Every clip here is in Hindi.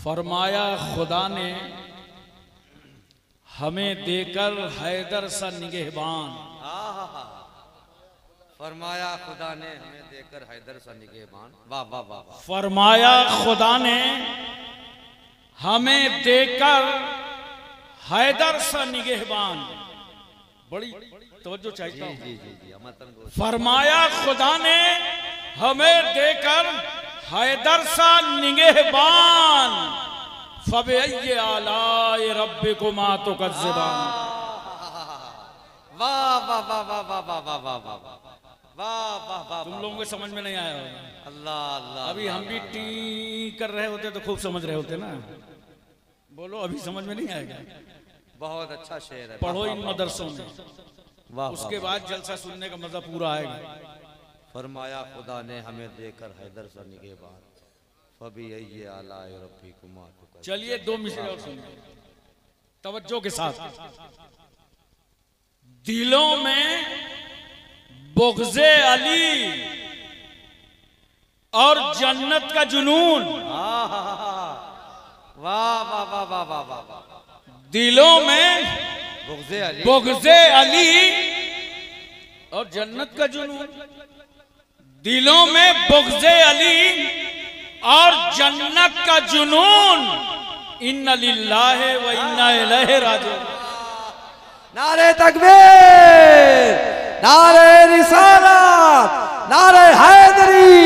फरमाया खुदा ने हमें देकर हैदर सा निगहबान। फरमाया खुदा ने हमें देकर हैदर सा निगहबान। वाह वाह वाह वाह। फरमाया खुदा ने हमें देकर हैदर सा निगहबान। बड़ी तवज्जो चाहता हूं। जी जी जी। फरमाया खुदा ने हमें देकर हैदर सा निगहबान। फबअय्यि आलाए रब्बिकुमा तुकज़्ज़िबान। वाह वाह वाह वाह वाह वाह वाह वाह वाह वाह वाह वाह। तुम लोगों को समझ में नहीं आया होगा। अल्लाह अल्लाह। अभी हम भी टी कर रहे होते तो खूब समझ रहे होते ना। बोलो अभी समझ में नहीं आएगा। बहुत अच्छा शेर है। पढ़ो इन मदरसों में, वाह। उसके बाद जलसा सुनने का मजा पूरा आएगा। फरमाया खुदा ने हमें देकर हैदर सा निगहबान। फबअय्यि आलाए रब्बिकुमा तुकज़्ज़िबान। चलिए दो मिसरे और सुनिए तवज्जो के साथ। दिलों में बुग़्ज़े अली और जन्नत का जुनून। वाह वाह वाह वाह वाह वाह। दिलों में बुग़्ज़े अली और जन्नत का जुनून। दिलों में बुग़्ज़े अली और जन्नत का जुनून। इन्ना लिल्लाहि व इन्ना इलैहि राजिऊन। नारे तकबीर, नारे रिसालत, नारे हैदरी,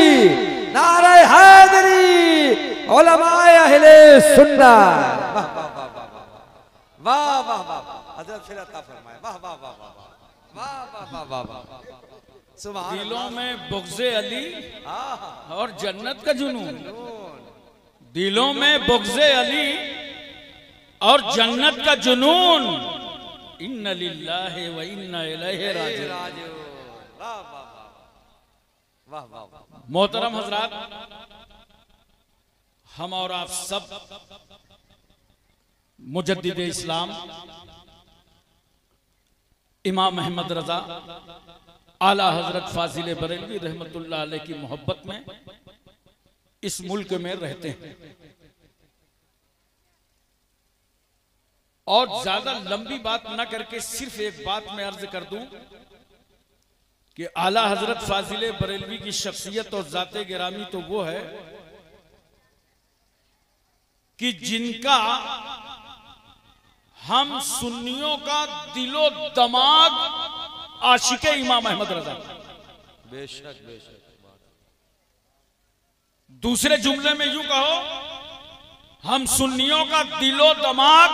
नारे हैदरी, उलमाए अहले सुन्नत। वाह वाह वाह वाह वाह वाह वाह। हज़रत फिर अता फरमाए। वाह वाह वाह वाह वाह वाह वाह वाह वाह। सुभान। दिलों में बुग़्ज़े अली और जन्नत का जुनून। दिलों में बुग़्ज़े अली और जन्नत का जुनून। इन्ना लिल्लाहि व इन्ना इलैहि राजिऊन। वाह वाह वाह वाह वाह। मोहतरम हजरात, हम और आप सब मुजद्दिद इस्लाम इमाम अहमद रजा आला हजरत फाजिल बरेलवी रहमतुल्लाह अलैह की मोहब्बत में इस मुल्क में रहते हैं। और ज्यादा लंबी बात न करके सिर्फ एक बात मैं अर्ज कर दूं कि आला हजरत फाजिल बरेलवी की शख्सियत और जाते गिरामी तो वो है कि जिनका हम सुन्नियों का दिलो दमाग आशिके इमाम अहमद रजा। बेशक बेशक। दूसरे जुमले में यूं कहो, हम सुन्नियों का दिलो दमाग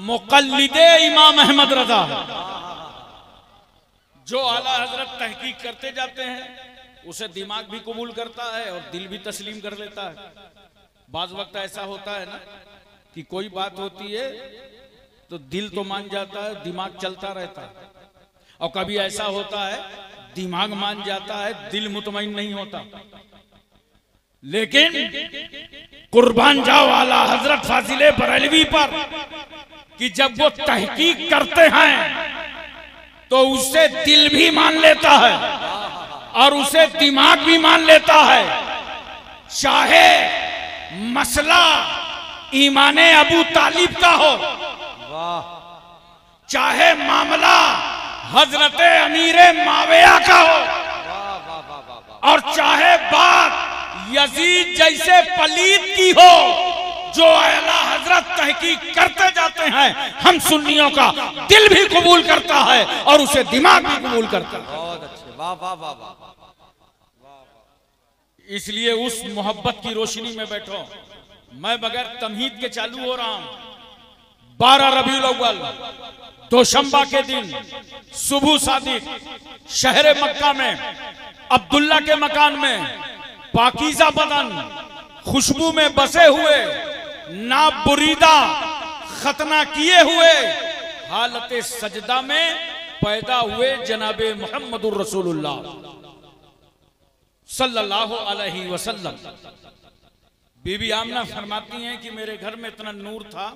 मुक़ल्लिदे इमाम अहमद रजा। जो आला हजरत तहकीक करते जाते हैं उसे दिमाग भी कबूल करता है और दिल भी तस्लीम कर लेता है। बाज वक्त ऐसा होता है ना कि कोई बात होती है तो दिल तो मान जाता है, दिमाग चलता रहता है। और कभी ऐसा होता है दिमाग मान जाता है, दिल मुतमईन नहीं होता। लेकिन कुर्बान जाओ आला हजरत फाजिल बरेलवी पर कि जब वो तहकीक करते हैं तो उसे दिल भी मान लेता है और उसे दिमाग भी मान लेता है। चाहे मसला ईमाने अबू तालिब का हो, चाहे मामला हजरत अमीरे माविया का हो, और चाहे बात यजीद जैसे पलीत की हो, जो आला हजरत तहकीक करते जाते हैं हम सुन्नियों का दिल भी कबूल करता है और उसे दिमाग भी कबूल करता है। बहुत अच्छे। वाह वाह वाह वाह। इसलिए उस मोहब्बत की रोशनी में बैठो। मैं बगैर तमहीद के चालू हो रहा हूं। 12 रबीउल अव्वल दोशंबा के दिन सुबह सादिक शहर मक्का में अब्दुल्ला के मकान में पाकीज़ा बदन खुशबू में बसे हुए ना बुरीदा खतना किए हुए हालत सजदा में पैदा हुए जनाबे मुहम्मदुर रसूलुल्लाह सल्लल्लाहु अलैहि वसल्लम। बीबी आमना फरमाती हैं कि मेरे घर में इतना नूर था,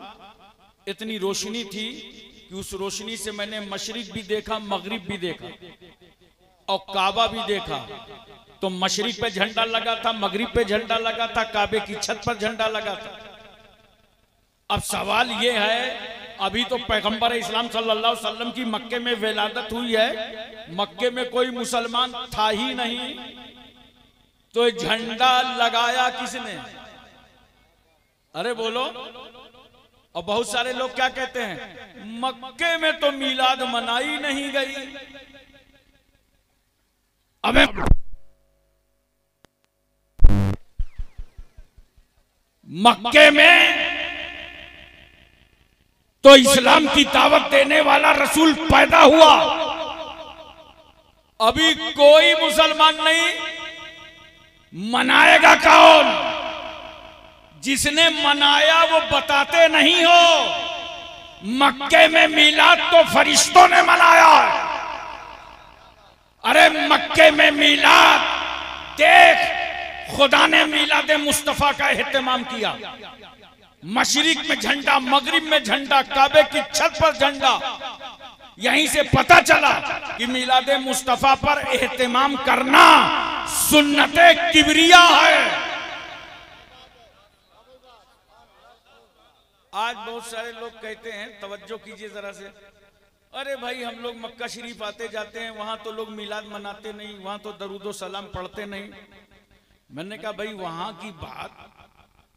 इतनी रोशनी थी कि उस रोशनी से मैंने मशरिक भी देखा, मगरिब भी देखा और काबा भी देखा। तो मशरिक पे झंडा लगा था, मगरिब पे झंडा लगा था, काबे की छत पर झंडा लगा था। अब सवाल ये है, अभी तो पैगंबर इस्लाम सल्लल्लाहु अलैहि वसल्लम की मक्के में विलादत हुई है, मक्के में कोई मुसलमान था ही नहीं, तो झंडा लगाया किसने? अरे बोलो। और बहुत सारे लोग क्या कहते हैं, मक्के में तो मीलाद मनाई नहीं गई। अबे मक्के में तो इस्लाम की दावत देने वाला रसूल पैदा हुआ, अभी कोई मुसलमान नहीं, मनाएगा कौन? जिसने मनाया वो बताते नहीं हो। मक्के में मीलाद तो फरिश्तों ने मनाया। अरे मक्के में मीलाद देख, खुदा ने मीलाद मुस्तफा का एहतमाम किया। मशरिक में झंडा, मगरिब में झंडा, काबे की छत पर झंडा। यहीं से पता चला कि मीलाद मुस्तफा पर एहतमाम करना सुन्नते किबरिया है। आज बहुत सारे लोग कहते हैं, तवज्जो कीजिए जरा से, अरे भाई हम लोग मक्का शरीफ आते जाते हैं, वहां तो लोग मिलाद मनाते नहीं, वहां तो दरूदो सलाम पढ़ते नहीं। मैंने कहा भाई वहां की बात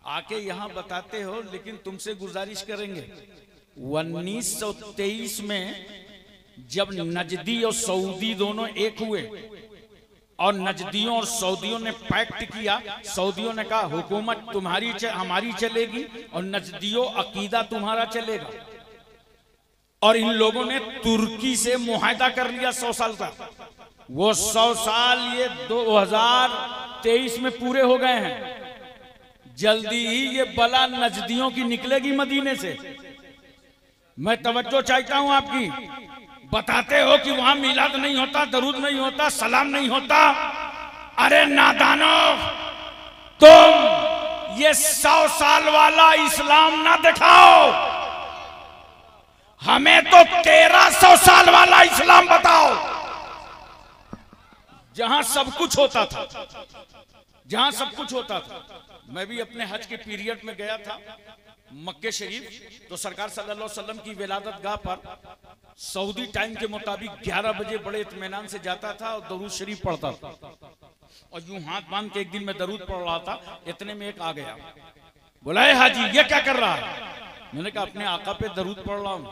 आके यहां बताते हो, लेकिन तुमसे गुजारिश करेंगे, 1923 में जब नजदी और सऊदी दोनों एक हुए और नजदियों और सऊदियों ने पैक्ट किया, सऊदियों ने कहा हुकूमत तुम्हारी हमारी चलेगी और नजदियों अकीदा तुम्हारा चलेगा, और इन लोगों ने तुर्की से मुआहदा कर लिया 100 साल का। वो 100 साल ये 2023 में पूरे हो गए हैं। जल्दी ही ये बला नजदियों की निकलेगी मदीने से। मैं तवज्जो चाहता हूं आपकी। बताते हो कि वहां मिलाद नहीं होता, दरूद नहीं होता, सलाम नहीं होता। अरे नादानो, तुम ये 100 साल वाला इस्लाम ना दिखाओ, हमें तो 1300 साल वाला इस्लाम बताओ, जहां सब कुछ होता था, जहां सब कुछ होता था। मैं भी अपने हज के पीरियड में गया था मक्के शरीफ, तो सरकार सल्लल्लाहु अलैहि वसल्लम की विलादत गाह पर सऊदी टाइम के मुताबिक 11 बजे बड़े इत्मीनान से जाता था और दरूद शरीफ पढ़ता था। और यूं हाथ बांध के एक दिन मैं दरूद पढ़ रहा था, इतने में एक आ गया, बोला हाजी ये क्या कर रहा है? मैंने कहा अपने आका पे दरूद पढ़ रहा हूं।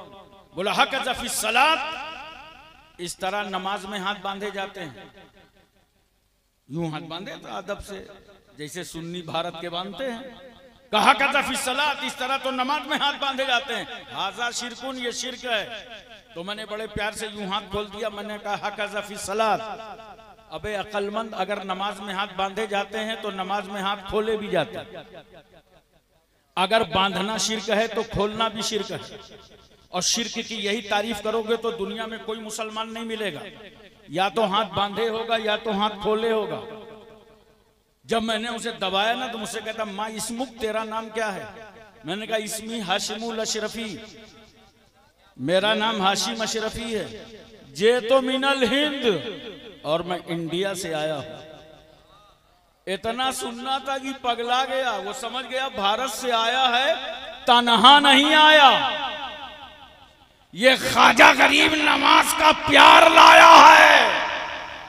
बोला हक ज़फ़ी सलात, इस तरह नमाज में हाथ बांधे जाते हैं। यूं हाथ बांधे तो अदब से, जैसे सुन्नी भारत के बांधते हैं। कहा का ज़फ़ी सलात, इस तरह तो नमाज में हाथ बांधे जाते हैं। हाज़ा शिरकुन, ये शिरक है। तो मैंने बड़े प्यार से यूं हाथ खोल दिया, मैंने कहा हक ज़फ़ी सलात। अबे अक्लमंद, अगर नमाज में हाथ बांधे जाते हैं तो नमाज में हाथ खोले भी जाते हैं। अगर बांधना शिरक है तो खोलना भी शिरक है। और शिरक की यही तारीफ करोगे तो दुनिया में कोई मुसलमान नहीं मिलेगा, या तो हाथ बांधे होगा या तो हाथ खोले होगा। जब मैंने उसे दबाया ना तो मुझसे कहता माँ इस्मुक, तेरा नाम क्या है? मैंने कहा इस्मी हाशिमुल अशरफी, मेरा नाम हाशिम अशरफी है। जे तो मिनल हिंद, और मैं इंडिया से आया हूं। इतना सुनना था कि पगला गया। वो समझ गया भारत से आया है, तन्हा नहीं आया, ये ख्वाजा गरीब नवाज का प्यार लाया है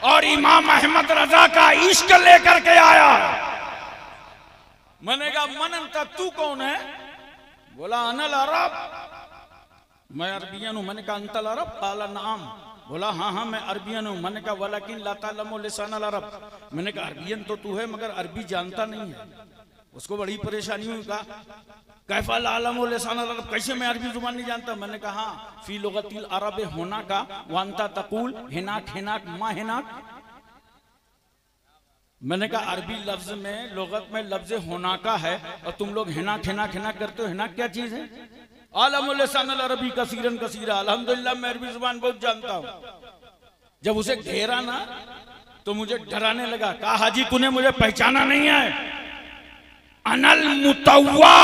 और इमाम अहमद रजा का इश्क लेकर के आया है। मैंने कहा मन अंता, तू कौन है? बोला अनल अरब, मैं अरबियन हूं। मैंने कहा अंतल अरब? काला नाम। बोला हाँ हाँ मैं अरबियन हूं। मैंने कहा वलाकिन ला तालमु लिसानल अरब। मैंने कहा अरबियन तो तू है मगर अरबी जानता नहीं है। उसको बड़ी परेशानी हुई। कहा कैफा ला तालमु लिसानल अरब, कैसे मैं अरबी जुबान नहीं जानता? मैंने कहा हाँ फी लुगतिल अरब होना का वांता तकुल हिनाक हिनाक मा हिनाक। मैंने कहा अरबी लफ्ज में, लुगत में लफ्ज होना का है और तुम लोग हिनाक हिनाक हिनाक करते हो। हिनाक क्या चीज है? आलमुल लिसानल अरबी कसीरन कसीरा। अल्हम्दुलिल्लाह मैं अरबी जुबान बहुत जानता हूं। जब उसे घेरा ना तो मुझे डराने लगा। कहा हाजी तूने मुझे पहचाना नहीं है? अनल मुतव्वा,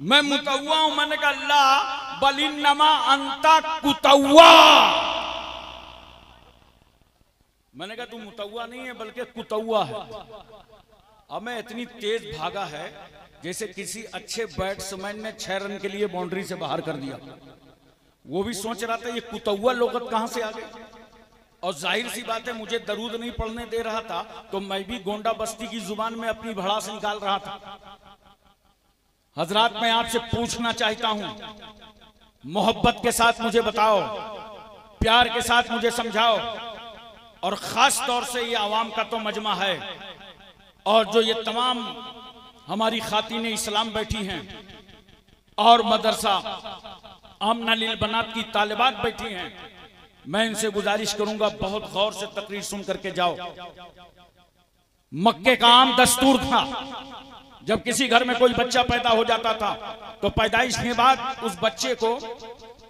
मैं मुतव्वा हूं। मैंने कहा ला बलिन्नमा अंता कुतव्वा। मैंने कहा तू मुतव्वा नहीं है बल्कि कुतव्वा है। अब मैं इतनी तेज भागा है जैसे किसी अच्छे बैट्समैन ने 6 रन के लिए बाउंड्री से बाहर कर दिया, वो भी सोच रहा था ये कुतौआ लोगत कहां से आ गई। और जाहिर सी बात है, मुझे दरूद नहीं पढ़ने दे रहा था तो मैं भी गोंडा बस्ती की जुबान में अपनी भड़ास निकाल रहा था। हजरात, मैं आपसे पूछना चाहता हूं, मोहब्बत के साथ मुझे बताओ, प्यार के साथ मुझे समझाओ, और खास तौर से ये आवाम का तो मजमा है, और जो ये तमाम हमारी खातिने इस्लाम बैठी हैं और मदरसा आमना लिल बनात की तालिबात बैठी हैं, मैं इनसे गुजारिश करूंगा बहुत गौर से तकरीर सुन करके जाओ। मक्के का आम दस्तूर था, जब किसी घर में कोई बच्चा पैदा हो जाता था तो पैदाइश के बाद उस बच्चे को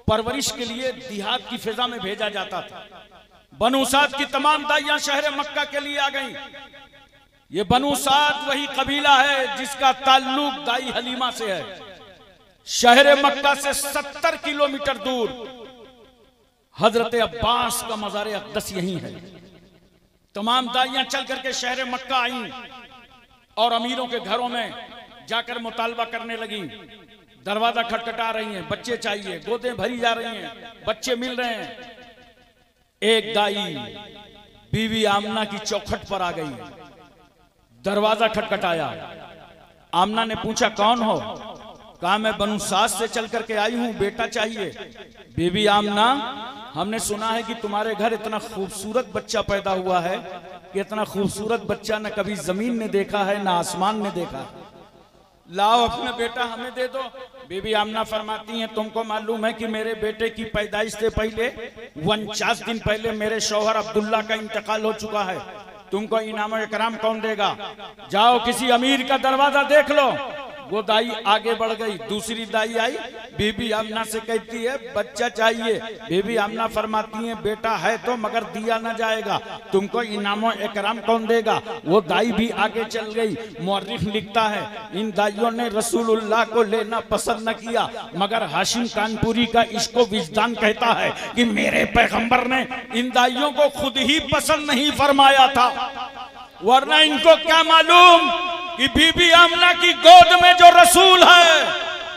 परवरिश के लिए देहात की फिजा में भेजा जाता था। बनु साद की तमाम दाइयां शहर मक्का के लिए आ गईं। ये बनु साद वही कबीला है जिसका ताल्लुक दाई हलीमा से है। शहर मक्का से 70 किलोमीटर दूर हजरत अब्बास का मज़ार अक़दस यही है। तमाम दाइयां चल करके शहर मक्का आई और अमीरों के घरों में जाकर मुतालबा करने लगी। दरवाजा खटखटा रही हैं, बच्चे चाहिए, गोदें भरी जा रही हैं, बच्चे मिल रहे हैं। एक दाई बीवी आमना की चौखट पर आ गई, दरवाजा खटखटाया। आमना ने पूछा कौन हो? कहा मैं बनु साद से चल करके आई हूं, बेटा चाहिए। बीबी आमना, हमने सुना है कि तुम्हारे घर इतना खूबसूरत बच्चा पैदा हुआ है कि इतना खूबसूरत बच्चा न कभी जमीन ने देखा है न आसमान ने देखा। लाओ अपना बेटा हमें दे दो। बीबी आमना फरमाती हैं तुमको मालूम है कि मेरे बेटे की पैदाइश से पहले 49 दिन पहले मेरे शौहर अब्दुल्ला का इंतकाल हो चुका है। तुमको इनाम इकराम कौन देगा? जाओ किसी अमीर का दरवाजा देख लो। वो दाई आगे बढ़ गई, दूसरी दाई आई, बीबी आमना से कहती है बच्चा चाहिए। बीबी आमना फरमाती है बेटा है तो मगर दिया न जाएगा, तुमको इनामो इकराम कौन देगा? वो दाई भी आगे चल गई। मुअर्रिख लिखता है इन दाइयों ने रसूलुल्लाह को लेना पसंद न किया, मगर हाशिम कानपुरी का इश्को विजदान कहता है कि मेरे पैगंबर ने इन दाइयों को खुद ही पसंद नहीं फरमाया था, वरना इनको क्या मालूम कि बीबी आमना की गोद में जो रसूल है,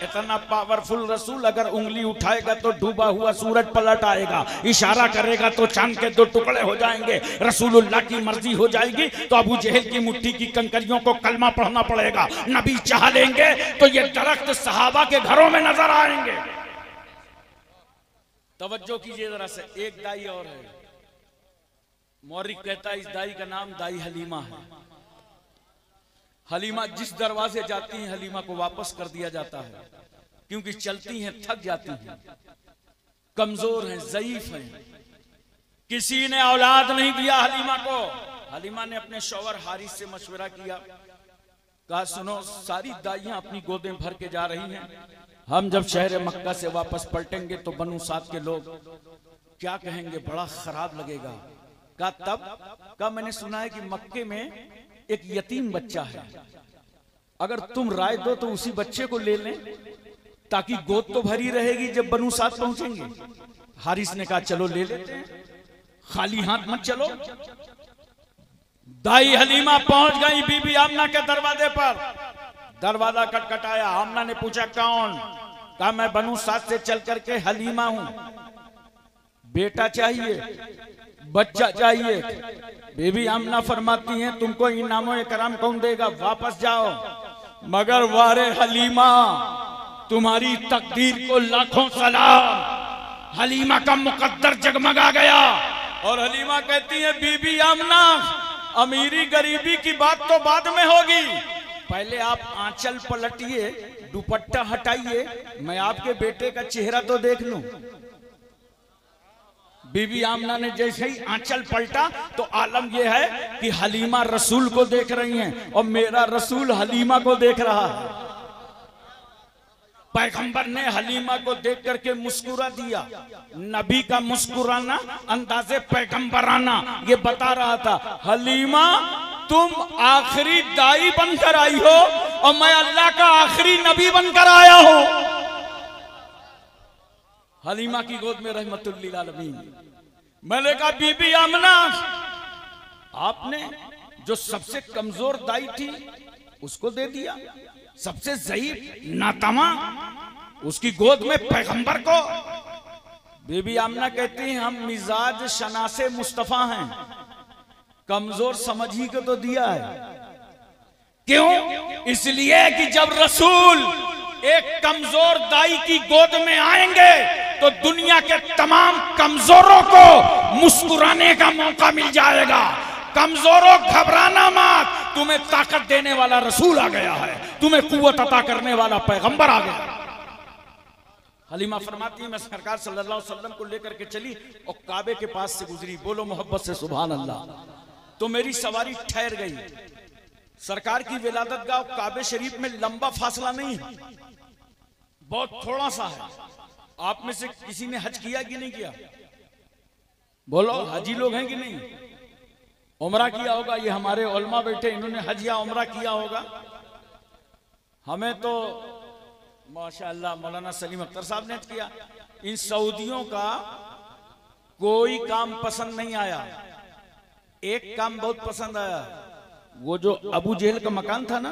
इतना पावरफुल रसूल, अगर उंगली उठाएगा तो डूबा हुआ सूरज पलट आएगा, इशारा करेगा तो चांद के 2 टुकड़े हो जाएंगे। रसूलुल्लाह की मर्जी हो जाएगी तो अबू जहल की मुट्ठी की कंकरियों को कलमा पढ़ना पड़ेगा। नबी चाह लेंगे तो ये दरख्त सहाबा के घरों में नजर आएंगे। तवज्जो कीजिए जरा से, एक दाई और है। मौरिक कहता है इस दाई का नाम दाई हलीमा है। हलीमा जिस दरवाजे जाती हैं हलीमा को वापस कर दिया जाता है, क्योंकि चलती हैं थक जाती हैं, कमजोर हैं, ज़ईफ हैं। किसी ने औलाद नहीं दिया हलीमा को। हलीमा ने अपने शौहर हारिस से मशवरा किया, कहा सुनो सारी दाइयां अपनी गोदें भर के जा रही हैं, हम जब शहर मक्का से वापस पलटेंगे तो बनु साद के लोग क्या कहेंगे, बड़ा खराब लगेगा। कहा तब? कहा मैंने सुना है कि मक्के में एक यतीम बच्चा है, अगर तुम राय दो तो उसी बच्चे को ले लें ताकि गोद तो भरी रहेगी जब बनु साद पहुंचेंगे। हारिस ने कहा चलो ले लेते हैं, खाली हाथ मत चलो। दाई हलीमा पहुंच गई बीबी आमना के दरवाजे पर। दरवाजा खटखटाया, आमना ने पूछा कौन? कहा मैं बनु साद से चल करके हलीमा हूं, बेटा चाहिए, बच्चा चाहिए। बीबी आमना फरमाती हैं तुमको इनामो इकराम कौन देगा? वापस जाओ। मगर वारे हलीमा, तुम्हारी तकदीर को लाखों सलाम। हलीमा का मुकद्दर जगमगा गया और हलीमा कहती है बीबी आमना, अमीरी गरीबी की बात तो बाद में होगी, पहले आप आंचल पलटिए, दुपट्टा हटाइए, मैं आपके बेटे का चेहरा तो देख लूं। बीबी आमना ने जैसे ही आंचल पलटा तो आलम यह है कि हलीमा रसूल को देख रही हैं और मेरा रसूल हलीमा को देख रहा है। पैगंबर ने हलीमा को देख करके मुस्कुरा दिया। नबी का मुस्कुराना अंदाजे पैगंबराना ये बता रहा था, हलीमा तुम आखिरी दाई बनकर आई हो और मैं अल्लाह का आखिरी नबी बनकर आया हूं। हलीमा की गोद में रहमतुल लिल आलमीन। मैंने कहा बीबी आमना, आपने जो सबसे कमजोर दाई थी उसको दे दिया, सबसे ज़ईफ नातमा, उसकी गोद में पैगंबर को। बीबी आमना कहती हैं हम मिजाज शनासे मुस्तफा हैं, कमजोर समझ ही को तो दिया है। क्यों? इसलिए कि जब रसूल एक कमजोर दाई की गोद में आएंगे तो दुनिया के तमाम कमजोरों को मुस्कुराने का मौका मिल जाएगा। कमजोरों घबराना मत, तुम्हें ताकत देने वाला रसूल आ गया है, तुम्हें कुव्वत अता करने वाला पैगंबर आ गया। हलीमा फरमाती है मैं सरकार सल्लल्लाहु अलैहि वसल्लम को लेकर के चली और काबे के पास से गुजरी, बोलो मोहब्बत से सुभान अल्लाह, तो मेरी सवारी ठहर गई। सरकार की विलादत गाह काबे शरीफ में लंबा फासला नहीं है, बहुत थोड़ा सा है। आप में से किसी ने हज किया कि नहीं किया? बोलो, हजी लोग हैं कि नहीं? उमरा किया होगा, ये हमारे उलमा बैठे इन्होंने हज या उमरा किया होगा। हमें तो माशाअल्लाह मौलाना सलीम अख्तर साहब ने किया। इन सऊदियों का कोई काम पसंद नहीं आया, एक काम बहुत पसंद आया, वो जो अबू जेहल का मकान था ना,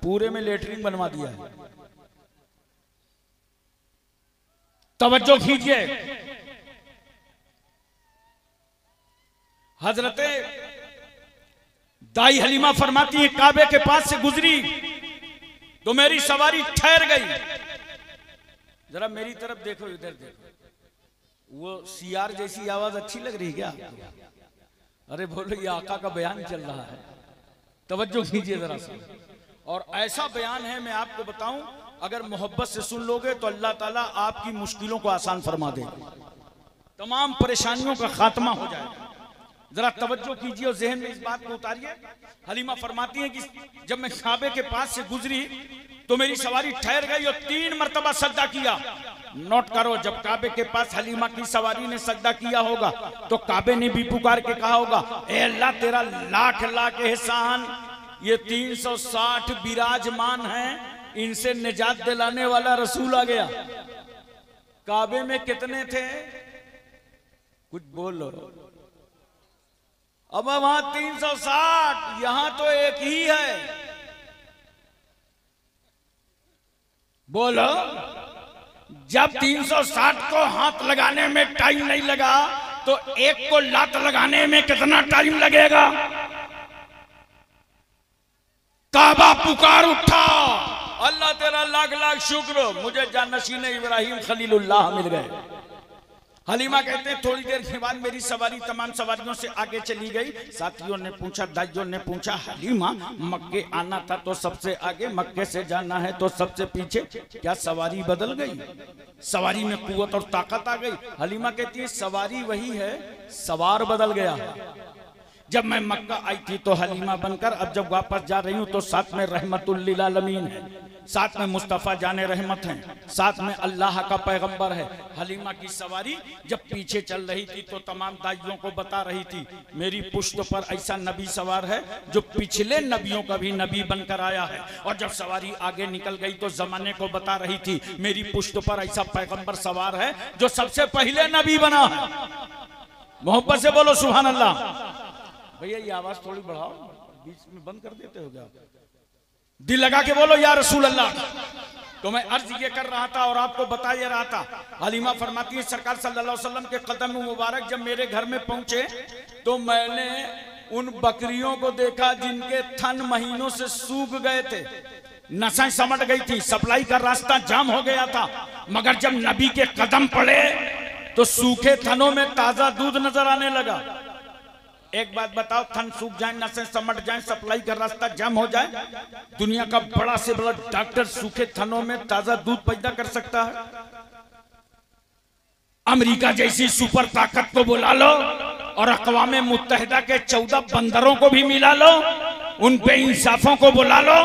पूरे में लेटरिन बनवा दिया है। तवज्जो कीजिए, हजरते दाई हलीमा फरमाती है काबे के पास से गुजरी तो मेरी सवारी ठहर गई। जरा मेरी तरफ देखो, इधर देखो, वो सियार जैसी आवाज अच्छी लग रही क्या? अरे बोलो, ये आका का बयान चल रहा है, तवज्जो कीजिए जरा सा। और ऐसा बयान है, मैं आपको बताऊं, अगर मोहब्बत से सुन लोगे तो अल्लाह ताला आपकी मुश्किलों को आसान फरमा देगा, तमाम परेशानियों का खात्मा हो जाएगा। जरा तवज्जो कीजिए और जहन में इस बात को उतारिए। हलीमा फरमाती है कि जब मैं काबे के पास से गुजरी तो मेरी सवारी ठहर गई और 3 मरतबा सजदा किया। नोट करो, जब काबे के पास हलीमा की सवारी ने सजदा किया होगा तो काबे ने भी पुकार के कहा होगा, ए अल्लाह तेरा लाख लाख एहसान, ये 360 विराजमान हैं, इनसे निजात दिलाने वाला रसूल आ गया। काबे में कितने थे? कुछ बोलो। अब वहां 360, यहां तो एक ही है। बोलो, जब 360 को हाथ लगाने में टाइम नहीं लगा तो एक को लात लगाने में कितना टाइम लगेगा? काबा पुकार उठा, अल्लाह तेरा लाख लाख शुक्र, मुझे जानशीन इब्राहिम खलीलुल्लाह मिल गए। हलीमा कहते हैं थोड़ी देर के बाद मेरी सवारी तमाम सवारियों से आगे चली गई। साथियों ने पूछा, दाइयों ने पूछा, हलीमा मक्के आना था तो सबसे आगे, मक्के से जाना है तो सबसे पीछे, क्या सवारी बदल गई? सवारी में कुव्वत और ताकत आ गई? हलीमा कहती है सवारी वही है, सवार बदल गया। जब मैं मक्का आई थी तो हलीमा बनकर, अब जब वापस जा रही हूं तो साथ में रहमतुल लिल आलमीन है, साथ में मुस्तफ़ा जाने रहमत हैं, साथ में अल्लाह का पैगंबर है। हलीमा की सवारी जब पीछे चल रही थी तो तमाम दाइयों को बता रही थी, मेरी पुश्त पर ऐसा नबी सवार है जो पिछले नबियों का भी नबी बनकर आया है। और जब सवारी आगे निकल गई तो जमाने को बता रही थी, मेरी पुश्त पर ऐसा पैगंबर सवार है जो सबसे पहले नबी बना है। मोहब्बत से बोलो सुभान अल्लाह। भैया ये आवाज थोड़ी बढ़ाओ, बीच में बंद कर देते हो क्या? दिल लगा के बोलो या रसूल अल्लाह। तो मैं अर्ज ये कर रहा था और आपको बता ये रहा था। हलीमा फरमाती है सरकार सल्लल्लाहु अलैहि वसल्लम के कदम मुबारक जब मेरे घर में पहुंचे तो मैंने उन बकरियों को देखा जिनके थन महीनों से सूख गए थे, नसें समट गई थी, सप्लाई का रास्ता जाम हो गया था। मगर जब नबी के कदम पड़े तो सूखे थनों में ताजा दूध नजर आने लगा। एक बात बताओ, थन सूख जाए, नसें समट जाए, सप्लाई का रास्ता जाम हो जाए, दुनिया का बड़ा से बड़ा डॉक्टर सूखे थनों में ताजा दूध पैदा कर सकता है? अमेरिका जैसी सुपर ताकत को बुला लो और अक़वाम मुत्तहिदा के 14 बंदरों को भी मिला लो, उन पे इंसाफों को बुला लो,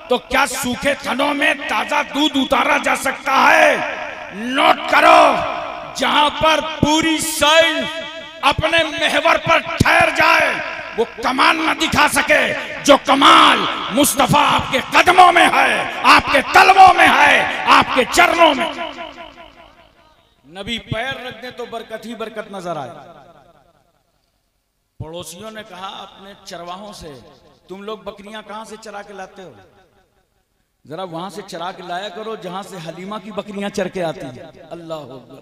तो क्या सूखे थनों में ताजा दूध उतारा जा सकता है? नोट करो, जहां पर पूरी साइंस अपने महवर पर ठहर जाए वो कमाल न दिखा सके, जो कमाल मुस्तफा आपके कदमों में है, आपके तलवों में है, आपके चरणों में। नबी पैर रख दे तो बरकत ही बरकत नजर आए। पड़ोसियों ने कहा अपने चरवाहों से, तुम लोग बकरियां कहां से चरा के लाते हो? जरा वहां से चरा के लाया करो जहां से हलीमा की बकरियां चर के आती हैं। अल्लाह अकबर,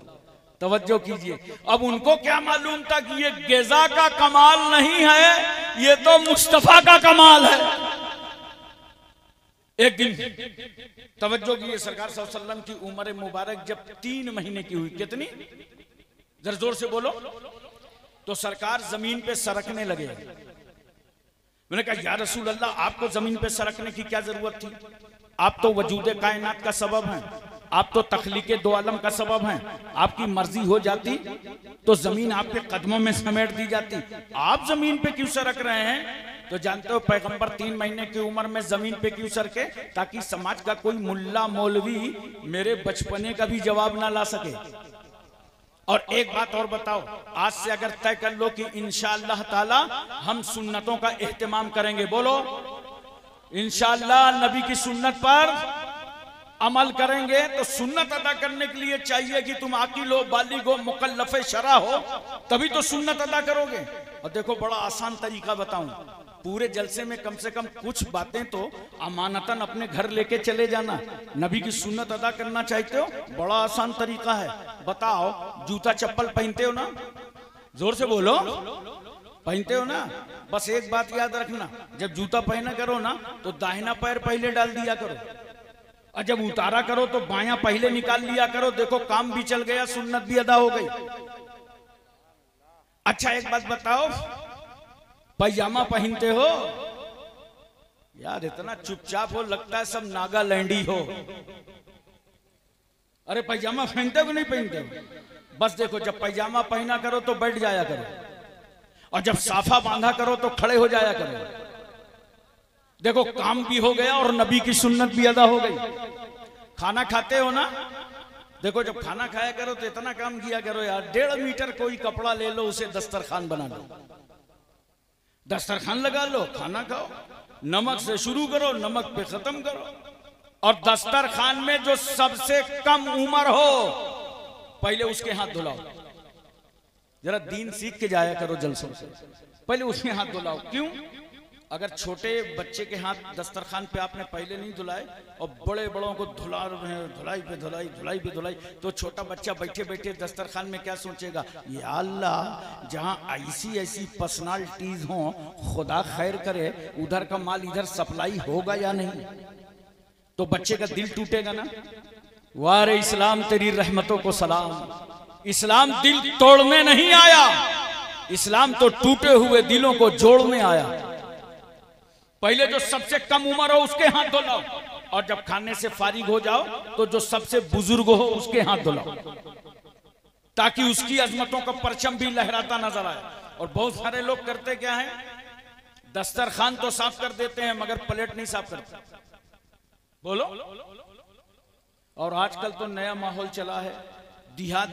तवज्जो कीजिए। अब उनको क्या मालूम था कि ये गेजा का कमाल नहीं है, ये तो मुस्तफा का कमाल है। एक दिन तवज्जो कीजिए, सरकार सल्लल्लाहु अलैहि वसल्लम की उम्र मुबारक जब 3 महीने की हुई, कितनी, जरा जोर से बोलो, तो सरकार जमीन पे सरकने लगे। मैंने कहा या रसूल अल्लाह, आपको जमीन पे सरकने की क्या जरूरत थी? आप तो वजूद कायनात का सबब हैं, आप तो तख्लीके दो आलम का सबब हैं। आपकी मर्जी हो जाती तो जमीन आपके कदमों में समेट दी जाती। आप जमीन पे क्यों सरक रहे हैं? तो जानते हो पैगंबर 3 महीने की उम्र में जमीन पे क्यों सरके? ताकि समाज का कोई मुल्ला मौलवी मेरे बचपने का भी जवाब ना ला सके। और एक बात और बताओ, आज से अगर तय कर लो कि इंशाअल्लाह ताला हम सुन्नतों का एहतमाम करेंगे, बोलो इंशाअल्लाह नबी की सुन्नत पर अमल करेंगे, तो सुन्नत अदा करने के लिए चाहिए कि तुम आकिल हो, बालिग हो, मुकल्लफ़े शरा हो, तभी तो सुन्नत अदा करोगे। और देखो बड़ा आसान तरीका बताऊं, पूरे जलसे में कम से कम कुछ बातें तो अमानतन अपने घर लेके चले जाना। नबी की सुन्नत अदा करना चाहते हो, बड़ा आसान तरीका है। बताओ, जूता चप्पल पहनते हो ना? जोर से बोलो, पहनते हो ना? बस एक बात याद रखना, जब जूता पहना करो ना तो दाहिना पैर पहले डाल दिया करो, और जब उतारा करो तो बायां पहले निकाल लिया करो। देखो काम भी चल गया, सुन्नत भी अदा हो गई। अच्छा एक बात बताओ, पैजामा पहनते हो? यार इतना चुपचाप हो, लगता है सब नागालैंडी हो। अरे पैजामा पहनते हो कि नहीं पहनते हो? बस देखो, जब पैजामा पहना करो तो बैठ जाया करो, और जब साफा बांधा करो तो खड़े हो जाया करो। देखो काम भी हो गया और नबी की सुन्नत भी अदा हो गई। खाना खाते हो ना? देखो जब खाना खाया करो तो इतना काम किया करो यार, 1.5 मीटर कोई कपड़ा ले लो, उसे दस्तरखान बना लो, दस्तरखान लगा लो, खाना खाओ। नमक से शुरू करो, नमक पे खत्म करो। और दस्तरखान में जो सबसे कम उम्र हो पहले उसके हाथ धुलाओ। जरा दीन सीख के जाया करो जलसों से, पहले उसके हाथ धुलाओ। क्यों? अगर छोटे बच्चे के हाथ दस्तरखान पे आपने पहले नहीं धुलाए और बड़े बड़ों को धुला रहे हैं, धुलाई पे धुलाई, धुलाई पे धुलाई, तो छोटा बच्चा बैठे बैठे दस्तरखान में क्या सोचेगा? या अल्लाह, जहां ऐसी ऐसी पर्सनालिटीज हों, खुदा खैर करे, उधर का माल इधर सप्लाई होगा या नहीं? तो बच्चे का दिल टूटेगा ना। वारे इस्लाम तेरी रहमतों को सलाम। इस्लाम दिल तोड़ने नहीं आया, इस्लाम तो टूटे हुए दिलों को जोड़ने आया। पहले जो सबसे कम उम्र हो उसके हाथ धुलाओ, और जब खाने से फारिग हो जाओ तो जो सबसे बुजुर्ग हो उसके हाथ धुलाओ, ताकि उसकी अजमतों का परचम भी लहराता नजर आए। और बहुत सारे लोग करते क्या है, दस्तरखान तो साफ कर देते हैं मगर प्लेट नहीं साफ करते। बोलो। और आजकल तो नया माहौल चला है, देहात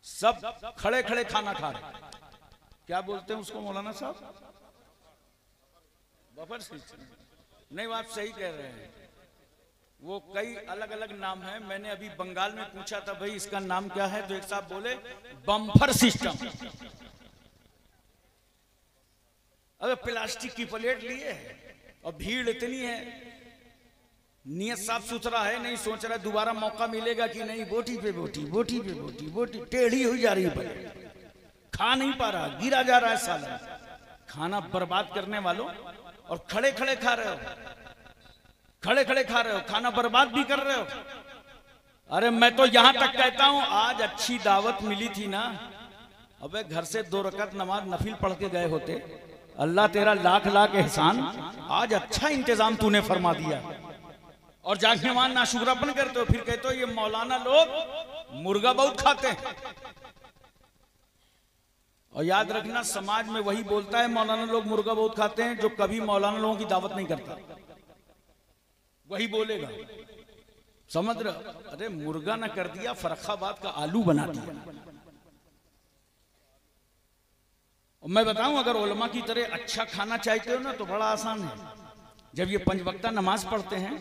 सब खड़े खड़े खाना खा रहे। क्या बोलते हैं उसको मौलाना साहब? Buffer system. नहीं, आप सही कह रहे हैं, वो कई अलग अलग नाम है। मैंने अभी बंगाल में पूछा था, भाई इसका नाम क्या है, तो एक साहब बोले बम्फर सिस्टम। अबे प्लास्टिक की प्लेट लिए और भीड़ इतनी है, नियत साफ सुथरा है, नहीं सोच रहा दोबारा मौका मिलेगा कि नहीं, बोटी पे बोटी, बोटी पे बोटी, बोटी टेढ़ी हुई जा रही है, खा नहीं पा रहा, गिरा जा रहा है साला। खाना बर्बाद करने वालों, और खड़े खड़े खा रहे हो, खड़े खड़े खा रहे हो, खाना बर्बाद भी कर रहे हो। अरे मैं तो यहां तक कहता हूं, आज अच्छी दावत मिली थी ना, अबे घर से 2 रकात नमाज नफिल पढ़ के गए होते, अल्लाह तेरा लाख लाख एहसान, आज अच्छा इंतजाम तूने फरमा दिया। और जाके वहां नाशुक्रापन करते हो, फिर कहते हो ये मौलाना लोग मुर्गा बहुत खाते हैं। और याद रखना, समाज में वही बोलता है मौलाना लोग मुर्गा बहुत खाते हैं जो कभी मौलाना लोगों की दावत नहीं करता, वही बोलेगा, समझ रहे? अरे मुर्गा ना कर दिया, फर्रुखाबाद का आलू बना दिया। और मैं बताऊं, अगर उलमा की तरह अच्छा खाना चाहते हो ना तो बड़ा आसान है। जब ये 5 वक्ता नमाज पढ़ते हैं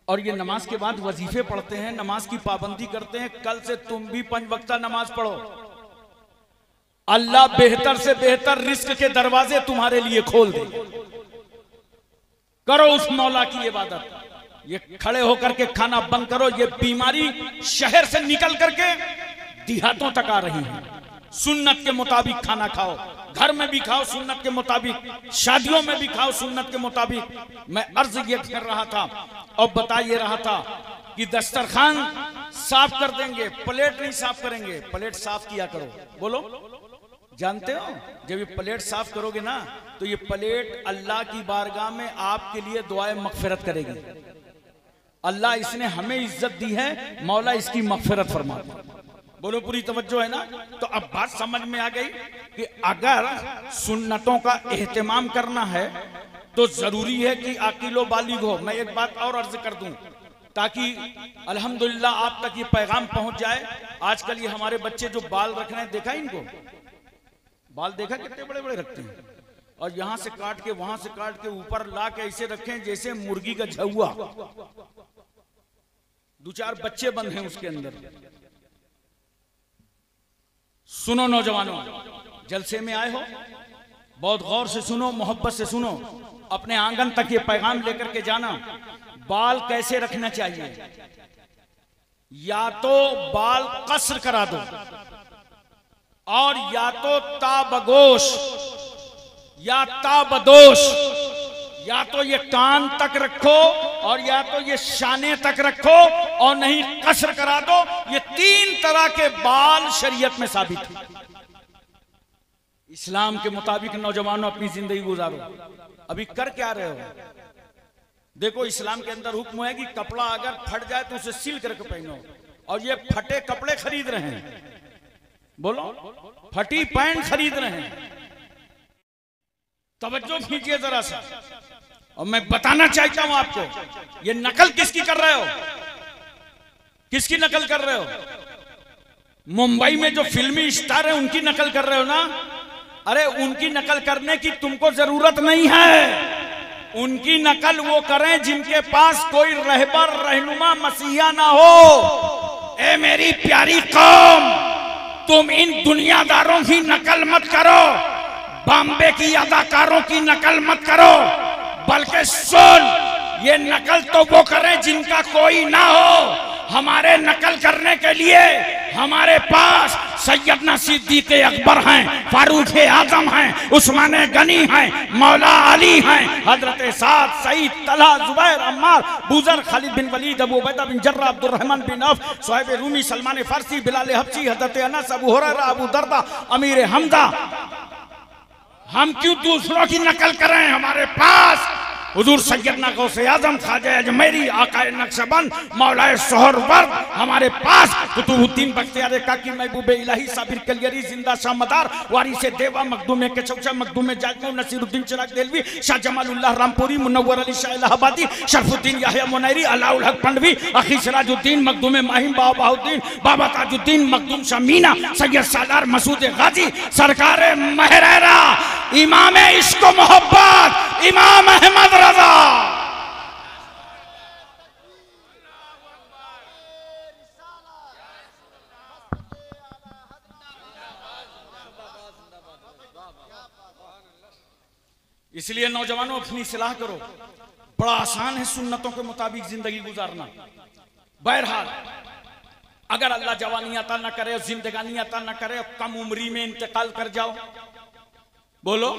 और ये नमाज के बाद वजीफे पढ़ते हैं, नमाज की पाबंदी करते हैं, कल से तुम भी 5 वक्ता नमाज पढ़ो, अल्लाह बेहतर से बेहतर रिस्क के दरवाजे तुम्हारे लिए खोल दे। करो उस मौला की इबादत। ये खड़े होकर के खाना बंद करो, ये बीमारी शहर से निकल करके देहातों तक आ रही है। सुन्नत के मुताबिक खाना खाओ, घर में भी खाओ सुन्नत के मुताबिक, शादियों में भी खाओ सुन्नत के मुताबिक। मैं अर्ज ये कर रहा था और बता ये रहा था कि दस्तरखान साफ कर देंगे, प्लेट नहीं साफ करेंगे। प्लेट साफ किया करो। बोलो, जानते हो जब ये प्लेट साफ करोगे ना तो ये प्लेट अल्लाह की बारगाह में आपके लिए दुआए मगफिरत करेगी। अल्लाह इसने हमें इज्जत दी है, मौला इसकी मगफिरत फरमा। बोलो, पूरी तवज्जो है ना? तो अब बात समझ में आ गई कि अगर सुन्नतों का एहतमाम करना है तो जरूरी है कि आकिलो बालिग हो। मैं एक बात और अर्ज कर दूं ताकि अल्हम्दुलिल्लाह आप तक ये पैगाम पहुंच जाए। आजकल ये हमारे बच्चे जो बाल रख रहे हैं, देखा इनको बाल देखा कितने बड़े बड़े रखते हैं, और यहां से काट के वहां से काट के ऊपर ला के ऐसे रखें जैसे मुर्गी का झुआ। दो चार बच्चे बंद हैं उसके अंदर। सुनो नौजवानों, जलसे में आए हो, बहुत गौर से सुनो, मोहब्बत से सुनो, अपने आंगन तक ये पैगाम लेकर के जाना। बाल कैसे रखना चाहिए? या तो बाल कस्र करा दो, और या तो ताबगोश या ताबदोश, या तो ये कान तक रखो और या तो ये शाने तक रखो, और नहीं कस्र करा दो। ये तीन तरह के बाल शरीयत में साबित है। इस्लाम के मुताबिक नौजवानों अपनी जिंदगी गुजारो। अभी कर क्या रहे हो? देखो, इस्लाम के अंदर हुक्म है कि कपड़ा अगर फट जाए तो उसे सिल करके पहनो, और ये फटे कपड़े खरीद रहे हैं। बोलो, फटी पैंट खरीद रहे हैं। तवज्जो कीजिए जरा सा, और मैं बताना चाहता हूं आपको, ये नकल किसकी कर रहे हो? किसकी नकल कर रहे हो? मुंबई में जो फिल्मी स्टार है उनकी नकल कर रहे हो ना? अरे उनकी नकल करने की तुमको जरूरत नहीं है। उनकी नकल वो करें जिनके पास कोई रहबर रहनुमा मसीहा ना हो। ए मेरी प्यारी कौम, तुम इन दुनियादारों की नकल मत करो, बॉम्बे की अदाकारों की नकल मत करो, बल्कि सुन, ये नकल तो वो करें जिनका कोई ना हो। हमारे नकल करने के लिए हमारे पास सैयदना सिद्दीक़ अकबर हैं, फारूक आजम हैं, उस्मान गनी हैं, मौला अली हैं, हजरत Saad, Saeed, Talha, Zubair, Ammar, बुजर, Khalid bin Walid, Abu Ubaida bin Jarrah, Abdurrahman bin Auf, Suhaib Rumi, Salman Farsi, Bilal Habshi, हजरत अनस, अबू हुरैरा, अबू दरदा, अमीर हमजा। हम क्यों दूसरों की नकल करें? हमारे पास हुजूर सैयदना गौसे आजम, ख्वाजा अजमेरी, आकाए नक्शबंद, मौलाए सोहरवर्द, हमारे पास कुतुबुद्दीन बख्तियार काकी, महबूब इलाही, साबिर कलियरी, जिंदा शाह मदार, वारिस देवा, मखदूम के चौचा, मखदूम जाजमू, नसीरुद्दीन चिराग देलवी, शाह जमालुल्लाह रामपुरी, मुनव्वर अली शाह इलाहाबादी, शरफुद्दीन याहिया मुनैरी, अलाउल हक पंडवी, अखी सिराजुद्दीन, मखदूम माहिम, बाबा बहाउद्दीन, बाबा ताजुद्दीन, मखदूम शाह मीना, सैयद सालार मसूद गाजी, सरकार महरेरा, इमाम इश्क मोहब्बत, इमाम अहमद रजा। इसलिए नौजवानों अपनी सलाह करो। बड़ा आसान है सुन्नतों के मुताबिक जिंदगी गुजारना। बहरहाल अगर अल्लाह जवानी अता न करे, जिंदगानी अता न करे, कम उम्री में इंतकाल कर जाओ, बोलो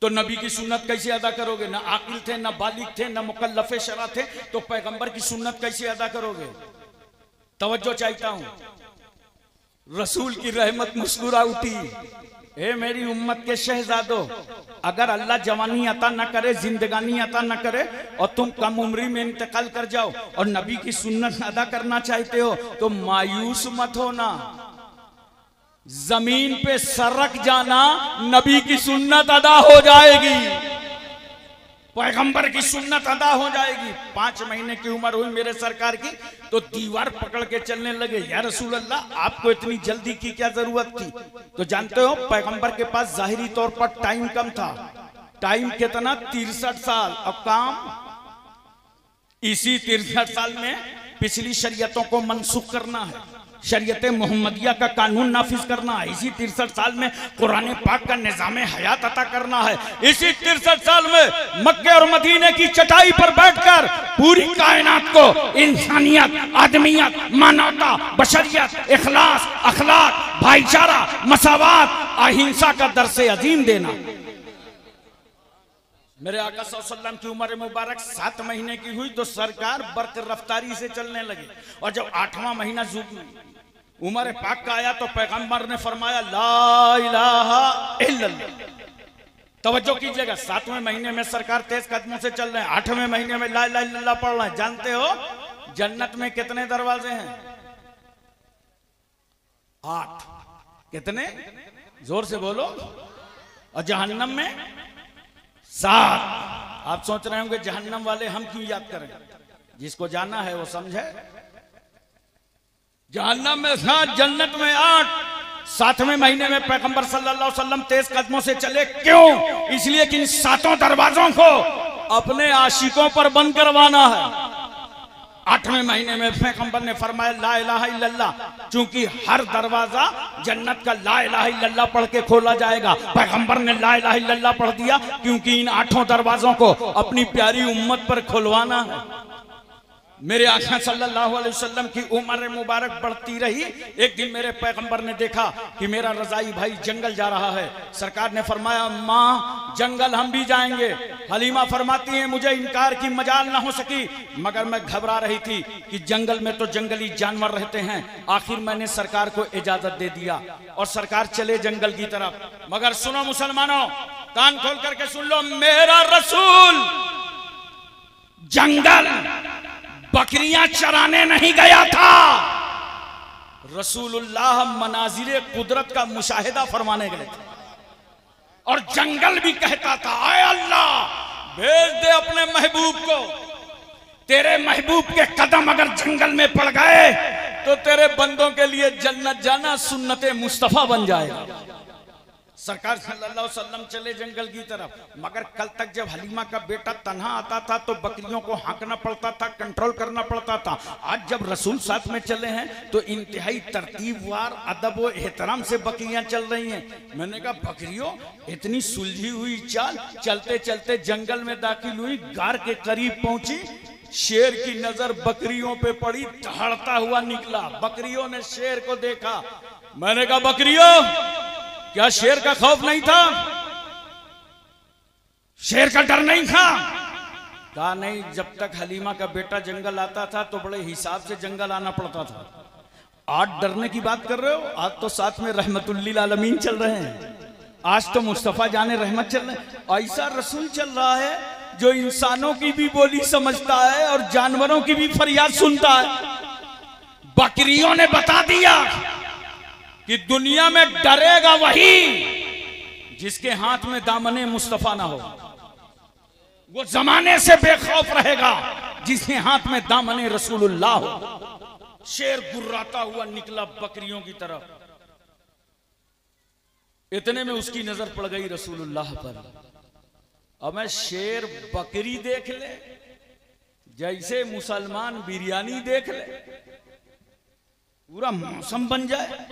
तो नबी की सुन्नत कैसे अदा करोगे? ना आकिल थे, ना बालिग थे, ना मुकल्लफे शरा थे, तो पैगंबर की सुन्नत कैसे अदा करोगे? तवज्जो चाहता हूं, रसूल की रहमत मुस्कुरा उठी। ए मेरी उम्मत के शहजादो, अगर अल्लाह जवानी अता न करे, जिंदगानी अता न करे, और तुम कम उम्री में इंतकाल कर जाओ और नबी की सुन्नत अदा करना चाहते हो, तो मायूस मत होना। जमीन पे सरक जाना, नबी की सुन्नत अदा हो जाएगी, पैगंबर की सुन्नत अदा हो जाएगी। 5 महीने की उम्र हुई मेरे सरकार की तो दीवार पकड़ के चलने लगे। या रसूल अल्लाह, आपको इतनी जल्दी की क्या जरूरत थी? तो जानते हो पैगंबर के पास जाहिरी तौर पर टाइम कम था। टाइम कितना? 63 साल। अब काम इसी 63 साल में पिछली शरीयतों को मनसूख करना है। शरीयत मोहम्मदिया का कानून नाफिज करना है, इसी 63 साल में कुरान पाक का निजाम हयात अता करना है, इसी 63 साल में मक्के और मदीने की चटाई पर बैठकर पूरी कायनात को इंसानियत, आदमियत, मानवता, बशरियत, इखलास, अखलाक, भाईचारा, मसावात, अहिंसा का दर्स अजीम देना। मेरे आका सल्लल्लाहु अलैहि वसल्लम की उम्र मुबारक 7 महीने की हुई तो सरकार बर्क रफ्तारी से चलने लगे, और जब 8वां महीना उम्र पाक का आया तो पैगंबर ने फरमाया ला इलाहा इल्लल्लाह। तवज्जो कीजिएगा, 7वें महीने में सरकार तेज कदमों से चल रहे हैं, 8वें महीने में ला इलाहा इल्लल्लाह पढ़ रहे हैं। जानते हो जन्नत में कितने दरवाजे हैं? 8। कितने? जोर से बोलो। और जहन्नम में 7। आप सोच रहे होंगे जहन्नम वाले हम क्यों याद करें? जिसको जाना है वो समझे। जहन्नम में 7, जन्नत में 8। 7वें महीने में पैगंबर सल्लल्लाहु अलैहि वसल्लम तेज कदमों से चले। क्यों? इसलिए कि इन 7 दरवाजों को अपने आशिकों पर बंद करवाना है। 8वें महीने में पैगंबर ने फरमाया ला इलाहा इल्लल्लाह, क्योंकि हर दरवाजा जन्नत का ला इलाहा इल्लल्लाह पढ़ के खोला जाएगा। पैगंबर ने ला इलाहा इल्लल्लाह पढ़ दिया क्योंकि इन 8 दरवाजों को अपनी प्यारी उम्मत पर खुलवाना है। मेरे आका सल्लल्लाहु अलैहि वसल्लम की उम्र मुबारक बढ़ती रही। एक दिन मेरे पैगंबर ने देखा कि मेरा रजाई भाई जंगल जा रहा है। सरकार ने फरमाया माँ जंगल हम भी जाएंगे। हलीमा फरमाती हैं मुझे इनकार की मजाल ना हो सकी, मगर मैं घबरा रही थी कि जंगल में तो जंगली जानवर रहते हैं। आखिर मैंने सरकार को इजाजत दे दिया और सरकार चले जंगल की तरफ। मगर सुनो मुसलमानों, कान खोल करके सुन लो, मेरा रसूल जंगल बकरियां चराने नहीं गया था। रसूलुल्लाह मनाजिरे कुदरत का मुशाहिदा फरमाने गए थे। और जंगल भी कहता था आए अल्लाह भेज दे अपने महबूब को। तेरे महबूब के कदम अगर जंगल में पड़ गए तो तेरे बंदों के लिए जन्नत जाना सुन्नते मुस्तफा बन जाएगा। सरकार सल्लल्लाहु अलैहि वसल्लम चले जंगल की तरफ। मगर कल तक जब हलीमा का बेटा तन्हा आता था तो बकरियों को हाँकना पड़ता था, कंट्रोल करना पड़ता था। आज जब रसूल साथ में चले हैं तो इंतहाई तरतीबवार अदब व एहतराम से बकरियां चल रही हैं। मैंने कहा बकरियों इतनी सुलझी हुई चाल। चलते चलते जंगल में दाखिल हुई, गार के करीब पहुंची। शेर की नजर बकरियों पे पड़ी, दहाड़ता हुआ निकला। बकरियों ने शेर को देखा। मैंने कहा बकरियों क्या शेर का खौफ नहीं था? शेर का डर नहीं था? कहा नहीं, जब तक हलीमा का बेटा जंगल आता था तो बड़े हिसाब से जंगल आना पड़ता था। आज डरने की बात कर रहे हो? आज तो साथ में रहमतुल्लिल आलमीन चल रहे हैं। आज तो मुस्तफा जाने रहमत चल रहे हैं। ऐसा रसूल चल रहा है जो इंसानों की भी बोली समझता है और जानवरों की भी फरियाद सुनता है। बकरियों ने बता दिया कि दुनिया में डरेगा वही जिसके हाथ में दामने मुस्तफा ना हो। वो जमाने से बेखौफ रहेगा जिसके हाथ में दामने रसूलुल्लाह हो। शेर गुर्राता हुआ निकला बकरियों की तरफ। इतने में उसकी नजर पड़ गई रसूलुल्लाह पर। अब मैं शेर बकरी देख ले जैसे मुसलमान बिरयानी देख ले, पूरा मौसम बन जाए।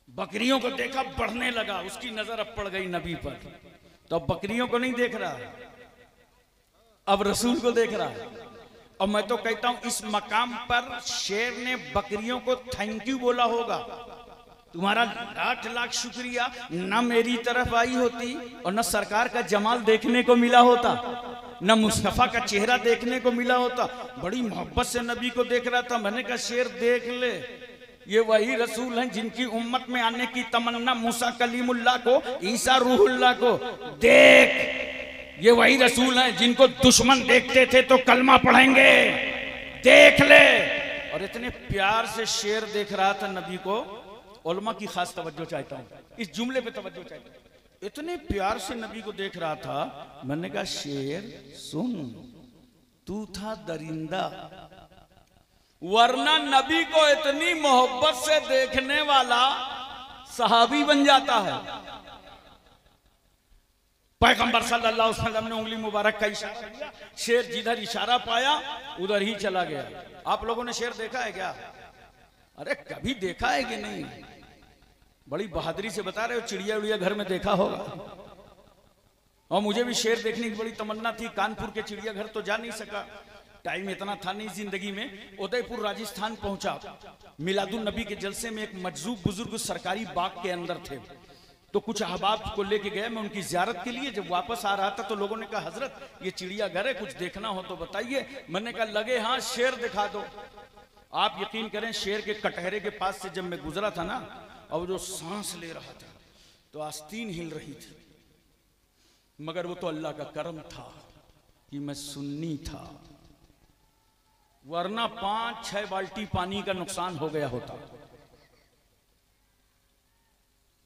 बकरियों को देखा, बढ़ने लगा। उसकी नजर अब पड़ गई नबी पर। तो अब बकरियों को नहीं देख रहा, अब रसूल को देख रहा है। और मैं तो कहता हूं इस मकाम पर शेर ने बकरियों को थैंक यू बोला होगा। तुम्हारा लाख लाख शुक्रिया, ना मेरी तरफ आई होती और ना सरकार का जमाल देखने को मिला होता, ना मुस्तफा का चेहरा देखने को मिला होता। बड़ी मोहब्बत से नबी को देख रहा था। मैंने कहा शेर देख ले, ये वही रसूल हैं जिनकी उम्मत में आने की तमन्ना मूसा कलीमुल्लाह को, ईसा रूहुल्लाह को देख। ये वही रसूल हैं जिनको दुश्मन देखते थे तो कलमा पढ़ेंगे, देख ले। और इतने प्यार से शेर देख रहा था नबी को। उलमा की खास तवज्जो चाहता हूं, इस जुमले पे तवज्जो चाहता हूं। इतने प्यार से नबी को देख रहा था। मैंने कहा शेर सुन, तू था दरिंदा, वरना नबी को इतनी मोहब्बत से देखने वाला सहाबी बन जाता है। पैगंबर सल्लल्लाहु अलैहि वसल्लम ने उंगली मुबारक का इशारा किया। शेर जिधर इशारा पाया उधर ही चला गया। आप लोगों ने शेर देखा है क्या? अरे कभी देखा है कि नहीं? बड़ी बहादुरी से बता रहे हो, चिड़िया उड़िया घर में देखा होगा। और मुझे भी शेर देखने की बड़ी तमन्ना थी, कानपुर के चिड़ियाघर तो जा नहीं सका, टाइम इतना था नहीं जिंदगी में। उदयपुर राजस्थान पहुंचा, मिलादुन नबी के जलसे में एक मजजूब बुजुर्ग सरकारी बाग के अंदर थे, तो कुछ अहबाब को लेके गए मैं उनकी जियारत के लिए। जब वापस आ रहा था तो लोगों ने कहा हजरत ये चिड़ियाघर है, कुछ देखना हो तो बताइए। मैंने कहा लगे हाँ शेर दिखा दो। आप यकीन करें शेर के कटहरे के पास से जब मैं गुजरा था ना, और जो सांस ले रहा था तो आस्तीन हिल रही थी, मगर वो तो अल्लाह का करम था कि मैं सुन्नी था, वरना 5-6 बाल्टी पानी का नुकसान हो गया होता।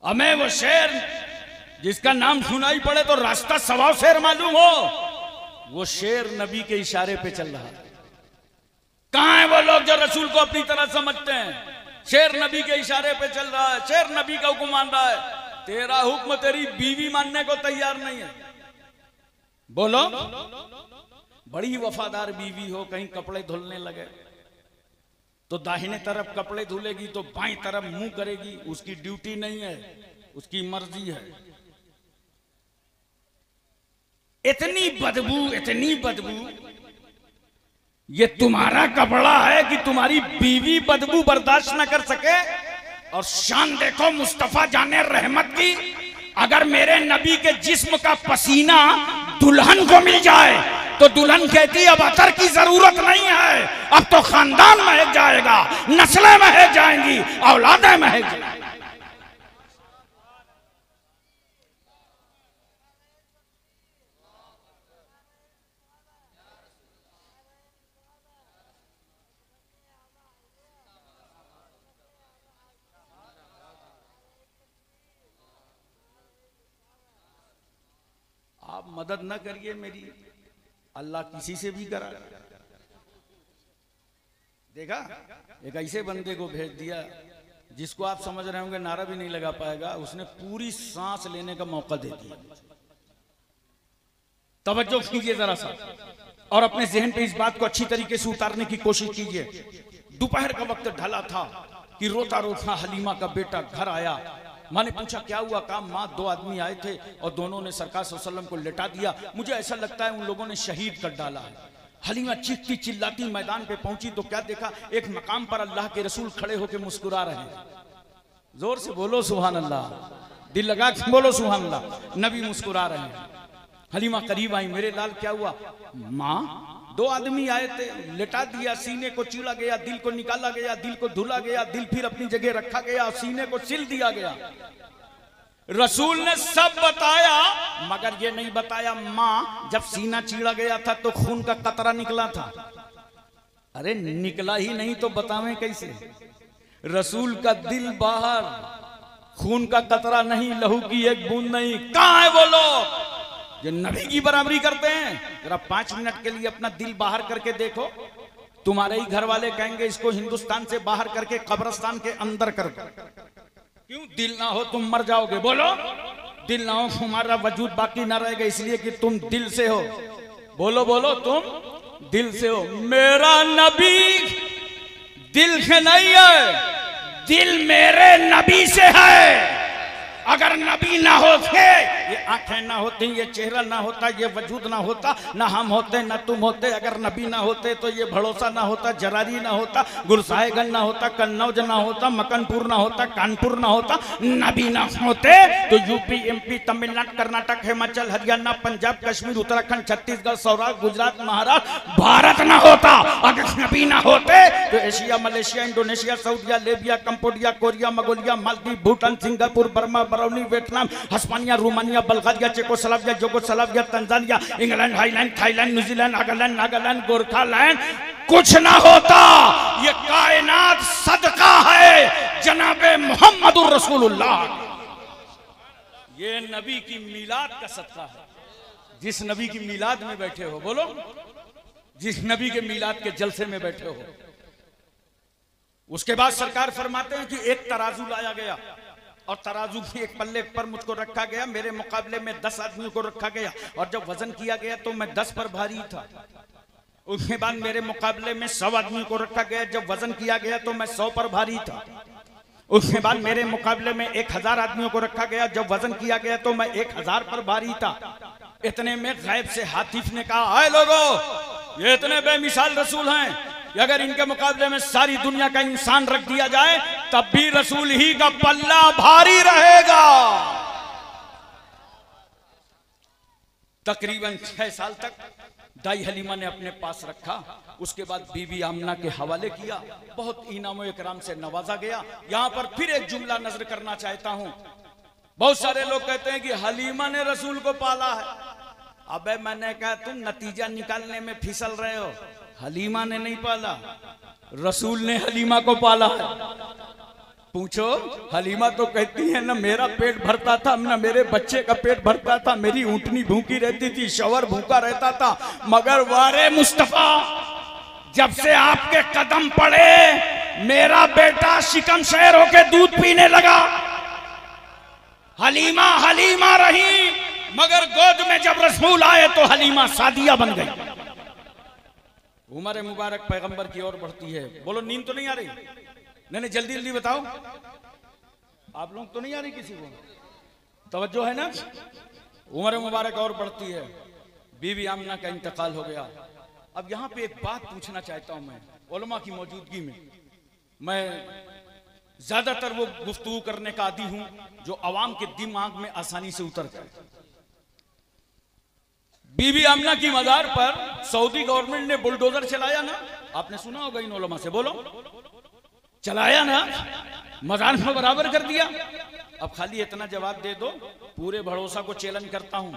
हमें वो शेर जिसका नाम सुनाई पड़े तो रास्ता सवा शेर मालूम हो, वो शेर नबी के इशारे पे चल रहा है। कहां है वो लोग जो रसूल को अपनी तरह समझते हैं? शेर नबी के इशारे पे चल रहा है, शेर नबी का हुक्म मान रहा है। तेरा हुक्म तेरी बीवी मानने को तैयार नहीं है। बोलो, बड़ी वफादार बीवी हो, कहीं कपड़े धुलने लगे तो दाहिने तरफ कपड़े धुलेगी तो बाईं तरफ मुंह करेगी, उसकी ड्यूटी नहीं है, उसकी मर्जी है। इतनी बदबू, इतनी बदबू, ये तुम्हारा कपड़ा है कि तुम्हारी बीवी बदबू बर्दाश्त न कर सके? और शान देखो मुस्तफा जाने रहमत की, अगर मेरे नबी के जिस्म का पसीना दुल्हन को मिल जाए तो दुल्हन कहती अब अतर की जरूरत नहीं है, अब तो खानदान महक जाएगा, नस्लें महक जाएंगी, औलादें महक जाएंगी। आप मदद न करिए मेरी, अल्लाह किसी से भी करा। देखा, एक ऐसे बंदे को भेज दिया जिसको आप समझ रहे होंगे नारा भी नहीं लगा पाएगा, उसने पूरी सांस लेने का मौका दे दिया। तवज्जो कीजिए जरा सा और अपने जहन पे इस बात को अच्छी तरीके से उतारने की कोशिश कीजिए। दोपहर का वक्त ढला था कि रोता रोता हलीमा का बेटा घर आया। माँ ने पूछा क्या हुआ? काम माँ 2 आदमी आए थे और दोनों ने सरकार सल्लल्लाहु अलैहि वसल्लम को लिटा दिया, मुझे ऐसा लगता है उन लोगों ने शहीद कर डाला है। हलीमा चीखती चिल्लाती मैदान पे पहुंची तो क्या देखा, एक मकाम पर अल्लाह के रसूल खड़े होकर मुस्कुरा रहे हैं। जोर से बोलो सुभान अल्लाह, दिल लगा के बोलो सुभान अल्लाह। नबी मुस्कुरा रहे हैं। हलीमा करीब आई, मेरे लाल क्या हुआ? माँ 2 आदमी आए थे, लिटा दिया, सीने को चीरा गया, दिल को निकाला गया, दिल को धुला गया, दिल फिर अपनी जगह रखा गया, सीने को सिल दिया गया। रसूल ने सब बताया मगर ये नहीं बताया माँ जब सीना चीरा गया था तो खून का कतरा निकला था। अरे निकला ही नहीं तो बतावें कैसे? रसूल का दिल बाहर, खून का कतरा नहीं, लहू की एक बूंद नहीं। कहां है वो लोग जो नबी की बराबरी करते हैं? जरा 5 मिनट के लिए अपना दिल बाहर करके देखो, तुम्हारे ही घर वाले कहेंगे इसको हिंदुस्तान से बाहर करके कब्रिस्तान के अंदर कर दो। क्यों? दिल ना हो तुम मर जाओगे। बोलो, दिल ना हो तुम्हारा वजूद बाकी ना रहेगा, इसलिए कि तुम दिल से हो। बोलो बोलो, तुम दिल से हो। मेरा नबी दिल से नहीं है, दिल मेरे नबी से है। अगर नबी ना होते, ये आंखें ना होती, ये चेहरा ना होता, ये वजूद ना होता, ना हम होते ना तुम होते। अगर नबी ना होते तो ये भड़ोसा ना होता, जरारी ना होता, गुरसाहिगंज ना होता, कन्नौज ना होता, मकनपुर ना होता, कानपुर ना होता। नबी ना होते तो यूपी, एमपी, तमिलनाडु, कर्नाटक, हिमाचल, हरियाणा, पंजाब, कश्मीर, उत्तराखंड, छत्तीसगढ़, सौराष्ट्र, गुजरात, महाराष्ट्र, भारत ना होता। अगर नबी ना होते तो Asia, Malaysia, Indonesia, Saudia, Libya, Cambodia, Korea, Mongolia, Maldives, Bhutan, Singapore, Burma, Brunei, Vietnam, Hispania, Romania, Bulgaria, Czechoslovakia, Yugoslavia, Tanzania, England, Highland, Thailand, New Zealand, Nagaland, Nagaland, Gorkhaland कुछ ना होता। ये कायनात सदका है जनाबे मोहम्मदुर रसूलुल्लाह। ये नबी की मिलाद का सदका है। जिस नबी की मिलाद में बैठे हो, बोलो, जिस नबी के मिलाद के जलसे में बैठे हो। उसके बाद सरकार फरमाते हैं कि एक तराजू लाया गया और तराजू की एक पल्ले पर मुझको रखा गया, मेरे मुकाबले में 10 आदमियों को रखा गया और जब वजन किया गया तो मैं 10 पर भारी था। उसके बाद मेरे मुकाबले में 100 आदमी को रखा गया। जब वजन किया गया तो मैं 100 पर भारी था। उसके बाद मेरे मुकाबले में 1000 आदमियों को रखा गया। जब वजन किया गया तो मैं 1000 पर भारी था। इतने में गैब से हातिफ ने कहा, हाय लोगों, ये इतने बेमिसाल रसूल हैं कि अगर इनके मुकाबले में सारी दुनिया का इंसान रख दिया जाए तब भी रसूल ही का पल्ला भारी रहेगा। तकरीबन 6 साल तक दाई हलीमा ने अपने पास रखा। उसके बाद बीबी आमना के हवाले किया। बहुत इनाम इकराम से नवाजा गया। यहां पर फिर एक जुमला नजर करना चाहता हूं। बहुत सारे लोग कहते हैं कि हलीमा ने रसूल को पाला है। अबे मैंने कहा तुम नतीजा निकालने में फिसल रहे हो। हलीमा ने नहीं पाला, रसूल ने हलीमा को पाला है। पूछो, हलीमा तो कहती है ना मेरा पेट भरता था, ना मेरे बच्चे का पेट भरता था, मेरी ऊंटनी भूखी रहती थी, शवर भूखा रहता था, मगर वारे मुस्तफा जब से आपके कदम पड़े मेरा बेटा शिकम शहर होके दूध पीने लगा। हलीमा हलीमा रही, मगर गोद में जब रसूल आए तो हलीमा सादिया बन गई। उमर मुबारक पैगंबर की ओर बढ़ती है। बोलो नींद तो नहीं आ रही? नहीं जल्दी जल्दी बताओ। आप लोग तो नहीं आ रही किसी को? तवज्जो है ना? उमर मुबारक और बढ़ती है। बीबी आमना का इंतकाल हो गया। अब यहां पे एक बात पूछना चाहता हूं मैं, उलमा की मौजूदगी में। मैं ज्यादातर वो गुफ्तगू करने का आदी हूं जो अवाम के दिमाग में आसानी से उतर जाए। बीबी आमना की मजार पर सऊदी गवर्नमेंट ने बुलडोजर चलाया ना, आपने सुना होगा इन उलमा से, बोलो चलाया ना, मजार में बराबर कर दिया। अब खाली इतना जवाब दे दो, पूरे भरोसा को चैलेंज करता हूं,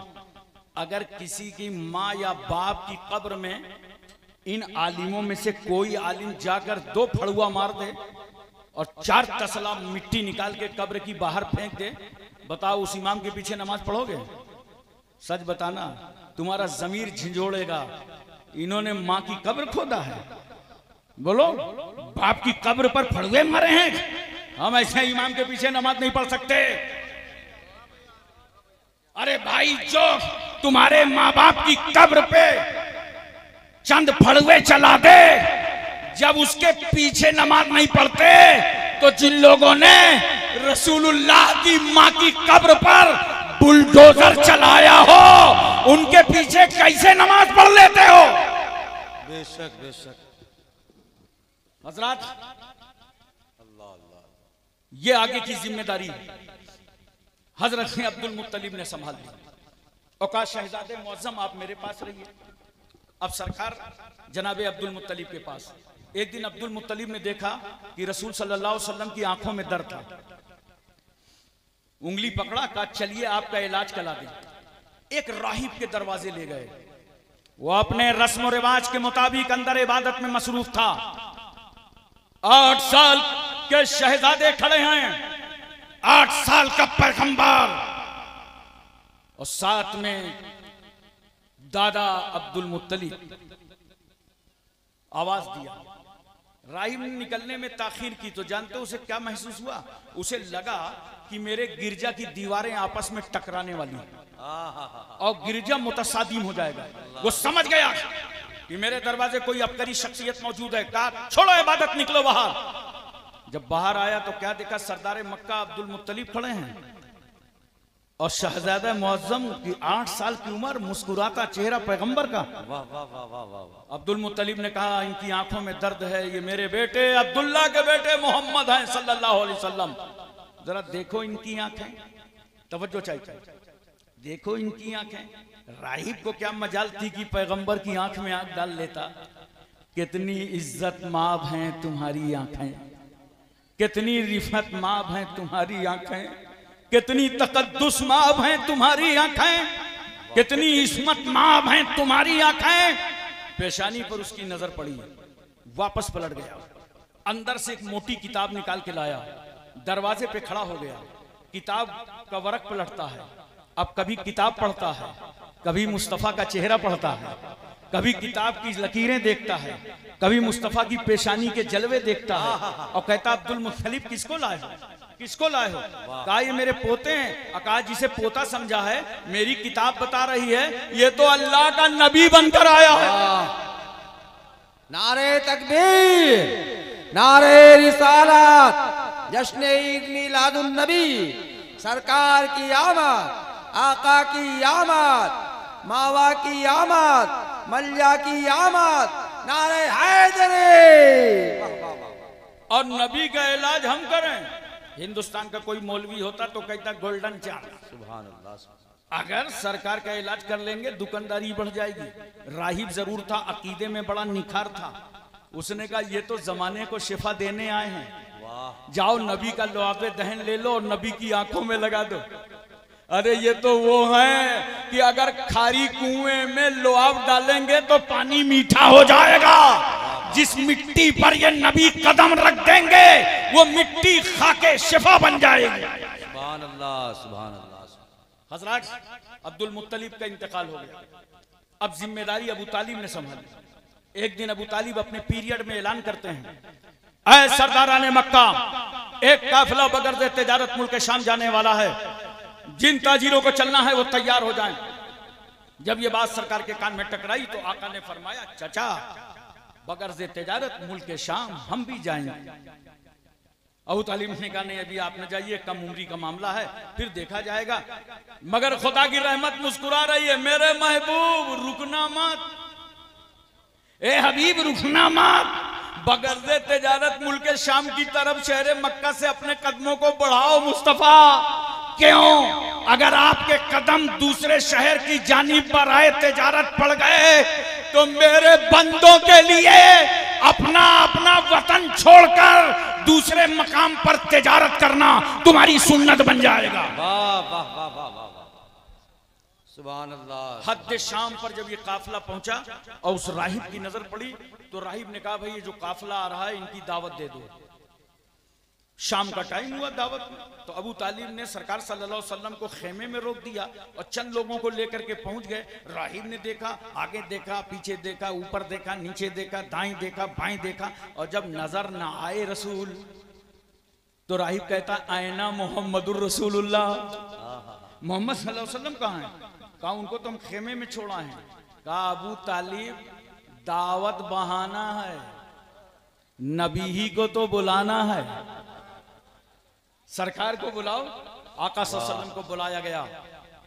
अगर किसी की माँ या बाप की कब्र में इन आलिमों में से कोई आलिम जाकर 2 फड़ुआ मार दे और 4 तसला मिट्टी निकाल के कब्र की बाहर फेंक दे, बताओ उस इमाम के पीछे नमाज पढ़ोगे? सच बताना, तुम्हारा जमीर झिंझोड़ेगा। इन्होंने माँ की कब्र खोदा है, बोलो बाप की कब्र पर फड़ुए मरे हैं, हम ऐसे इमाम के पीछे नमाज नहीं पढ़ सकते। अरे भाई, जो तुम्हारे माँ बाप की कब्र पे चंद फड़ुए चला दे, जब उसके पीछे नमाज नहीं पढ़ते तो जिन लोगों ने रसूलुल्लाह की माँ की कब्र पर बुलडोजर चलाया हो उनके पीछे कैसे नमाज पढ़ लेते हो? बेशक बेशक। हजरात, ये आगे की जिम्मेदारी हजरत अब्दुल मुत्तलिब ने संभाल ली। औकात शहजादे मुअज्जम, आप मेरे पास रहिए। अब सरकार जनाबे अब्दुल मुत्तलिब के पास। एक दिन अब्दुल मुत्तलिब ने देखा कि रसूल सल्लल्लाहु अलैहि वसल्लम की आंखों में दर्द था। उंगली पकड़ा, कहा चलिए आपका इलाज करा दें। एक राहिब के दरवाजे ले गए। वो अपने रस्म और रिवाज के मुताबिक अंदर इबादत में मसरूफ था। 8 साल के शहजादे खड़े हैं, 8 साल का पैगंबर, और साथ में दादा अब्दुल मुत्तलिब। आवाज दिया, राहिब ने निकलने में ताखीर की तो जानते हो उसे क्या महसूस हुआ? उसे लगा कि मेरे गिरजा की दीवारें आपस में टकराने वाली हैं और गिरजा मुतसादिम हो जाएगा। वो समझ गया कि मेरे दरवाजे कोई अबकारी शख्सियत मौजूद है। कहा छोड़ो इबादत, निकलो बाहर। जब बाहर आया तो क्या देखा? सरदार मक्का अब्दुल मुत्तलिब खड़े हैं और शहजादा मुअज्जम की 8 साल की उम्र, मुस्कुराता चेहरा पैगंबर का। वाह वाह वाह वाह वाह। अब्दुल मुत्तलिब ने कहा इनकी आंखों में दर्द है, ये मेरे बेटे अब्दुल्ला के बेटे मोहम्मद हैं सल्लल्लाहु अलैहि वसल्लम। जरा देखो इनकी आंखें, तवज्जो चाहिए, देखो इनकी आंखें। राहिब को क्या मजाल थी कि पैगंबर की आंख में आंख डाल लेता। कितनी इज्जत माब हैं तुम्हारी आंखें, कितनी रिफत माब हैं तुम्हारी आंखें, कितनी तकद्दुस माब हैं तुम्हारी आंखें, कितनी इस्मत माब हैं तुम्हारी आंखें। पेशानी पर उसकी नजर पड़ी, वापस पलट गया। अंदर से एक मोटी किताब निकाल के लाया, दरवाजे पे खड़ा हो गया। किताब का वरक पलटता है। अब कभी किताब पढ़ता है, कभी मुस्तफा का चेहरा पढ़ता है, कभी किताब की लकीरें देखता है, कभी मुस्तफा की पेशानी के जलवे देखता है और कहता अब्दुल मुत्तलिब किसको लाए हो, किसको लाए हो? कहा ये मेरे पोते हैं। आकाश जिसे पोता समझा है, मेरी किताब बता रही है ये तो अल्लाह का नबी बनकर आया है। नारे तकबीर, नारे रिसालत, जश्न ईद मिलादुन नबी, सरकार की आमद, आका की आमद, मावा की आमद, मल्या की आमद, नारे हैदरी। और नबी का इलाज हम करें। हिंदुस्तान का कोई मौलवी होता तो कहता गोल्डन चांद। सुभान अल्लाह। अगर सरकार का इलाज कर लेंगे दुकानदारी बढ़ जाएगी। राहिब जरूर था, अकीदे में बड़ा निखार था। उसने कहा ये तो जमाने को शिफा देने आए हैं, जाओ नबी का लुआबे दहन ले लो और नबी की आंखों में लगा दो। अरे ये तो वो हैं कि अगर खारी कुएं में लुआब डालेंगे तो पानी मीठा हो जाएगा। जिस मिट्टी पर ये नबी कदम रख देंगे वो मिट्टी खाके शिफा बन जाएगी। सुभान अल्लाह, सुभान अल्लाह। हजरत, अब्दुल मुत्तलिब का इंतकाल हो गया। अब जिम्मेदारी अबू तालिब ने संभाली। एक दिन अबू तालिब अपने पीरियड में ऐलान करते हैं, ऐ सरदाराने मक्का, एक काफिला बगैर तिजारत मुल्क शाम जाने वाला है, जिन ताजिरों को चलना है वो तैयार हो जाएं। जब ये बात सरकार के कान में टकराई तो आका ने फरमाया, चाचा बगैर तिजारत मुल्क शाम हम भी जाएंगे। अबू तालिब ने कहा नहीं, अभी आप न जाइए, कम उम्री का मामला है, फिर देखा जाएगा। मगर खुदा की रहमत मुस्कुरा रही है, मेरे महबूब रुकना मत, ए हबीब रुकना मत, बगैर तिजारत मुल्क शाम की तरफ शहर मक्का से अपने कदमों को बढ़ाओ मुस्तफा। क्यों? अगर आपके कदम दूसरे शहर की जानिब पर आए, तिजारत पड़ गए, तो मेरे बंदों के लिए अपना अपना वतन छोड़कर दूसरे मकाम पर तिजारत करना तुम्हारी सुन्नत बन जाएगा। वाह वाह वाह वाह वाह, सुभान अल्लाह। हद शाम पर जब ये काफिला पहुंचा और उस राहिब की नजर पड़ी तो राहिब ने कहा, भाई ये जो काफिला आ रहा है इनकी दावत दे दो। शाम का टाइम हुआ दावत में, तो अबू तालिब ने सरकार सल्लल्लाहु अलैहि वसल्लम को खेमे में रोक दिया और चंद लोगों को लेकर के पहुंच गए। राहिब ने देखा, आगे देखा, पीछे देखा, ऊपर देखा, नीचे देखा, दाएं देखा, बाएं देखा, और जब नजर ना आए रसूल तो राहिब कहता, आयना मोहम्मदुर रसूलुल्लाह, मोहम्मद सल्लल्लाहु अलैहि वसल्लम कहाँ हैं? कहा उनको तो हम खेमे में छोड़ा है। कहा अबू तालिब दावत बहाना है, नबी ही को तो बुलाना है। सरकार को बुलाओ। आका सल्लल्लाहु अलैहि वसल्लम को बुलाया गया,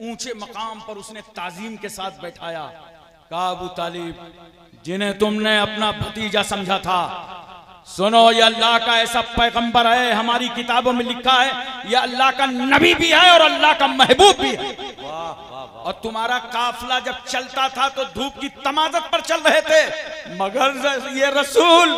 ऊंचे मकाम पर उसने ताजीम के साथ बैठाया। कहा अबू तालिब, जिन्हें तुमने अपना भतीजा समझा था, सुनो, ये अल्लाह का ऐसा पैगंबर है, हमारी किताबों में लिखा है ये अल्लाह का नबी भी है और अल्लाह का महबूब भी है। और तुम्हारा काफिला जब चलता था तो धूप की तमाजत पर चल रहे थे, मगर ये रसूल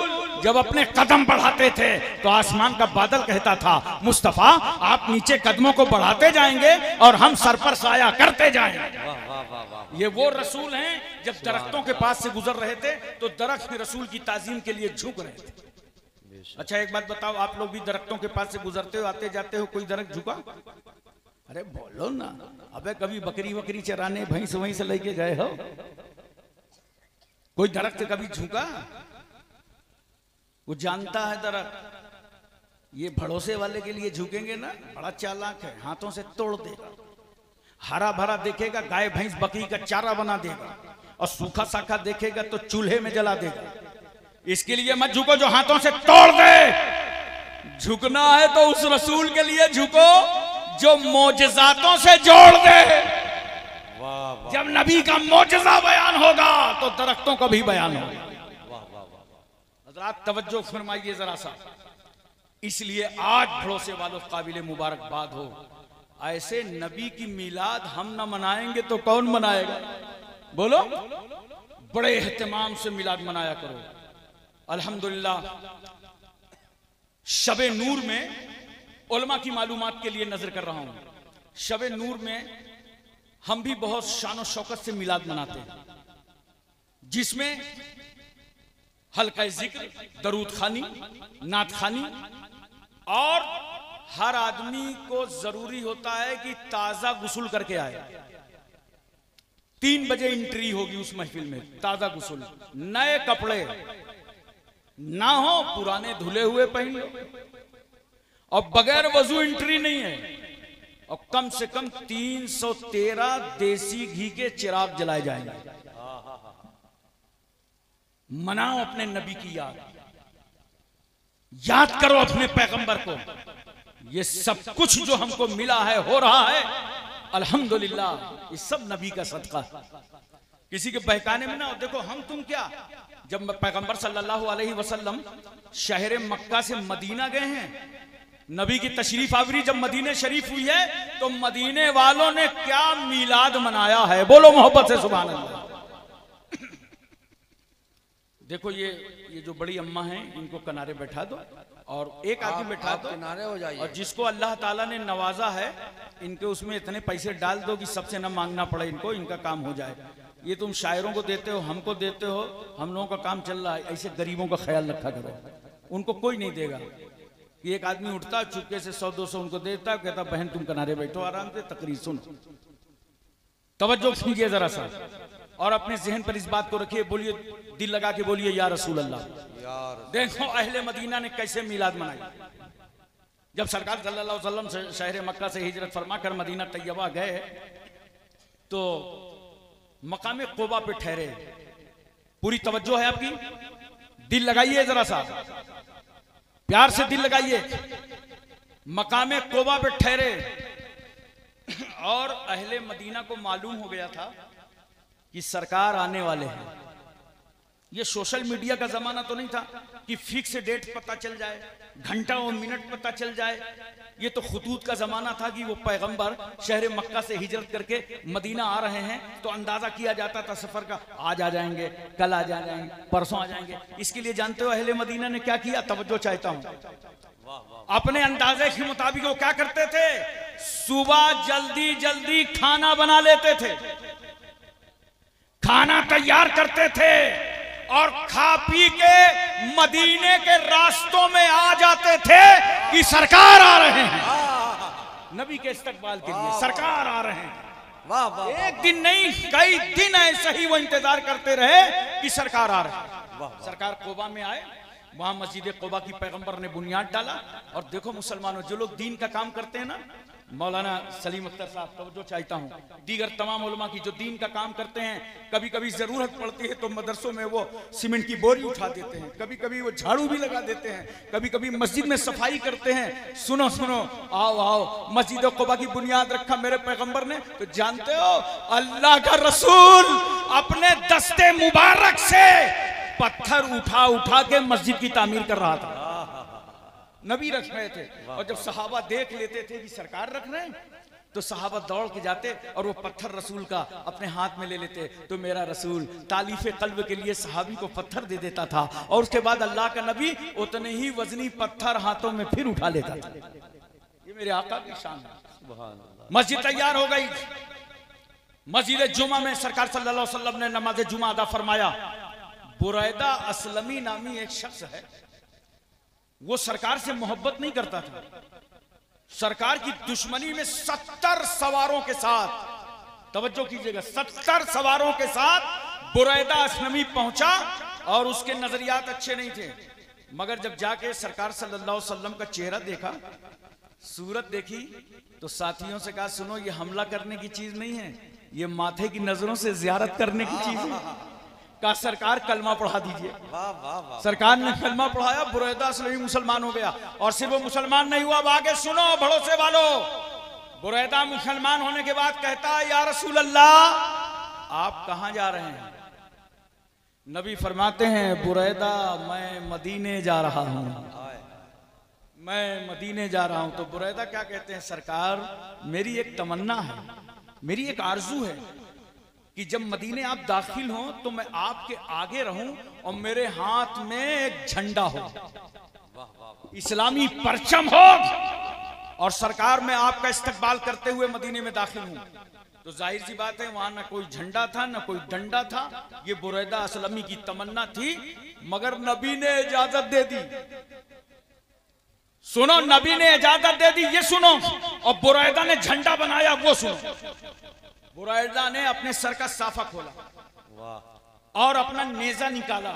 जब अपने कदम बढ़ाते थे तो आसमान का बादल कहता था, मुस्तफा आप नीचे कदमों को बढ़ाते जाएंगे और हम सर पर साया करते जाएंगे। ये वो रसूल हैं जब दरख्तों के पास से गुजर रहे थे तो दरख्त रसूल की ताजीम के लिए झुक रहे थे। अच्छा एक बात बताओ, आप लोग भी दरख्तों के पास से गुजरते हो, आते जाते हो, कोई दरख्त झुका? अरे बोलो ना। अबे कभी बकरी वकरी चराने भैंस वहीं से लेके गए हो? कोई दरख्त कभी झुका? वो जानता है दरख्त ये भरोसे वाले के लिए झुकेंगे ना, बड़ा चालाक है, हाथों से तोड़ देगा। हरा भरा देखेगा गाय भैंस बकरी का चारा बना देगा, और सूखा साखा देखेगा तो चूल्हे में जला देगा। इसके लिए मत झुको जो हाथों से तोड़ दे। झुकना है तो उस रसूल के लिए झुको जो मोजज़ातों से जोड़ दे। जब नबी का मोजज़ा बयान होगा तो दरख्तों का भी बयान होगा। हज़रात तवज्जो फरमाइए जरा सा। इसलिए आज भरोसे वालों काबिल मुबारकबाद हो, ऐसे नबी की मिलाद हम न मनाएंगे तो कौन मनाएगा? बोलो, बड़े एहतमाम से मिलाद मनाया करो। अल्हम्दुलिल्लाह शबे नूर में उलमा की मालूमात के लिए नजर कर रहा हूं, शबे नूर में हम भी बहुत शान और शौकत से मिलाद मनाते हैं, जिसमें हल्का जिक्र, दरूद खानी, नात खानी, और हर आदमी को जरूरी होता है कि ताजा गुस्ल करके आए। 3 बजे एंट्री होगी उस महफिल में, ताजा गुस्ल, नए कपड़े ना हो, पुराने धुले हुए पहन लो, और बगैर वजू एंट्री नहीं है, और कम से कम 313 देसी घी के चिराग जलाए जाएंगे। मनाओ अपने नबी की याद करो अपने पैगंबर को। ये सब कुछ जो हमको मिला है, हो रहा है, अल्हम्दुलिल्लाह, ये सब नबी का सदका। किसी के बहकाने में ना देखो हम तुम क्या। जब पैगंबर सल्लल्लाहु अलैहि वसल्लम शहर मक्का से मदीना गए हैं, नबी की तशरीफ आवरी जब मदीने शरीफ हुई है, तो मदीने वालों ने क्या मीलाद मनाया है, बोलो मोहब्बत से सुभान अल्लाह। देखो ये जो बड़ी अम्मा हैं, इनको किनारे बैठा दो और एक आदमी बैठा दो, किनारे हो जाइए। और जिसको अल्लाह ताला ने नवाजा है, इनके उसमें इतने पैसे डाल दो कि सबसे न मांगना पड़े इनको, इनका काम हो जाए। ये तुम शायरों को देते हो, हमको देते हो, हम लोगों का काम चल रहा है। ऐसे गरीबों का ख्याल रखा करो, उनको कोई नहीं देगा। कि एक आदमी उठता चुपके से 100-200 उनको देता, कहता बहन तुम किनारे बैठो आराम से, तकरीर सुनो। तवज्जो कीजिए जरा सा और अपने जहन पर इस बात को रखिए, बोलिए दिल लगा के बोलिए या रसूल अल्लाह। देखो अहले मदीना ने कैसे मिलाद मनाई। जब सरकार सल्लल्लाहु अलैहि वसल्लम शहर मक्का से हिजरत फरमा कर मदीना तैयबा गए, तो मकाम क़ुबा पे ठहरे। पूरी तवज्जो है आपकी, दिल लगाइए जरा सा, प्यार से दिल लगाइए। मकाम क़ुबा पे ठहरे और अहले मदीना को मालूम हो गया था कि सरकार आने वाले हैं। ये सोशल मीडिया का जमाना तो नहीं था कि फिक्स डेट पता चल जाए, घंटा और मिनट पता चल जाए। ये तो खुतूत का जमाना था कि वो पैगंबर शहर मक्का से हिजरत करके मदीना आ रहे हैं, तो अंदाजा किया जाता था सफर का, आज आ जाएंगे, कल आ जाएंगे, परसों आ जाएंगे। इसके लिए जानते हो अहले मदीना ने क्या किया? तवज्जो चाहता हूं। अपने अंदाजे के मुताबिक वो क्या करते थे? सुबह जल्दी जल्दी खाना बना लेते थे, खाना तैयार करते थे और खा पी के मदीने के रास्तों में आ जाते थे कि सरकार आ रहे हैं। नबी के इस्तकबाल के लिए सरकार आ रहे हैं। वाह वाह। एक दिन नहीं, कई दिन ऐसे ही वो इंतजार करते रहे कि सरकार आ रहे हैं। सरकार क़ुबा में आए, वहां मस्जिद क़ुबा की पैगंबर ने बुनियाद डाला। और देखो मुसलमानों, जो लोग दीन का काम करते हैं ना, मौलाना सलीम अख्तर साहब, तवज्जो चाहता हूँ, दीगर तमाम उलमा की जो दीन का काम करते हैं, कभी कभी जरूरत पड़ती है तो मदरसों में वो सीमेंट की बोरी उठा देते हैं, कभी कभी वो झाड़ू भी लगा देते हैं, कभी कभी मस्जिद में सफाई करते हैं। सुनो सुनो, आओ आओ, मस्जिद क़ुबा की बुनियाद रखा मेरे पैगंबर ने, तो जानते हो अल्लाह का रसूल अपने दस्ते मुबारक से पत्थर उठा उठा के मस्जिद की तामीर कर रहा था। नबी रख रहे थे, और जब सहाबा देख लेते थे कि सरकार रख रहे हैं, तो सहाबा दौड़ के जाते और वो पत्थर रसूल का अपने हाथ में ले लेते। तो मेरा रसूल तालीफे कल्ब के लिए सहाबी को पत्थर दे देता था, और उसके बाद अल्लाह का नबी उतने ही वजनी पत्थर हाथों में फिर उठा लेता था। ये मेरे आका की शान है। मस्जिद तैयार हो गई। मस्जिद जुमा में सरकार सल्लल्लाहु अलैहि वसल्लम ने नमाज जुमा अदा फरमाया। बुरैदा असलमी नामी एक शख्स है, वो सरकार से मोहब्बत नहीं करता था। सरकार की दुश्मनी में 70 सवारों के साथ, तवज्जो कीजिएगा, 70 सवारों के साथ बुरैदा असलमी पहुंचा, और उसके नजरियात अच्छे नहीं थे। मगर जब जाके सरकार सल्लल्लाहु अलैहि वसल्लम का चेहरा देखा, सूरत देखी, तो साथियों से कहा सुनो, ये हमला करने की चीज नहीं है, ये माथे की नजरों से जियारत करने की चीज है। का सरकार कलमा पढ़ा दीजिए। वाह वाह वाह। सरकार ने कलमा पढ़ाया, बुरैदा असलमी मुसलमान हो गया। और सिर्फ वो मुसलमान नहीं हुआ, आगे सुनो भरोसे वालों, बुरैदा मुसलमान होने के बाद कहता है या रसूल अल्लाह आप कहां जा रहे हैं? नबी फरमाते हैं बुरैदा मैं मदीने जा रहा हूं, मैं मदीने जा रहा हूं। तो बुरैदा क्या कहते हैं? सरकार मेरी एक तमन्ना है, मेरी एक आरजू है कि जब मदीने आप दाखिल हो तो मैं आपके आगे रहूं और मेरे हाथ में एक झंडा हो, इस्लामी परचम हो, और सरकार में आपका इस्तकबाल करते हुए मदीने में दाखिल हूं। तो जाहिर सी बात है वहां ना कोई झंडा था ना कोई डंडा था, ये बुरैदा असलमी की तमन्ना थी, मगर नबी ने इजाजत दे दी। सुनो, नबी ने इजाजत दे दी, ये सुनो। और बुरैदा ने झंडा बनाया, वो सुनो। बुरैदा ने अपने सर का साफा खोला और अपना नेजा निकाला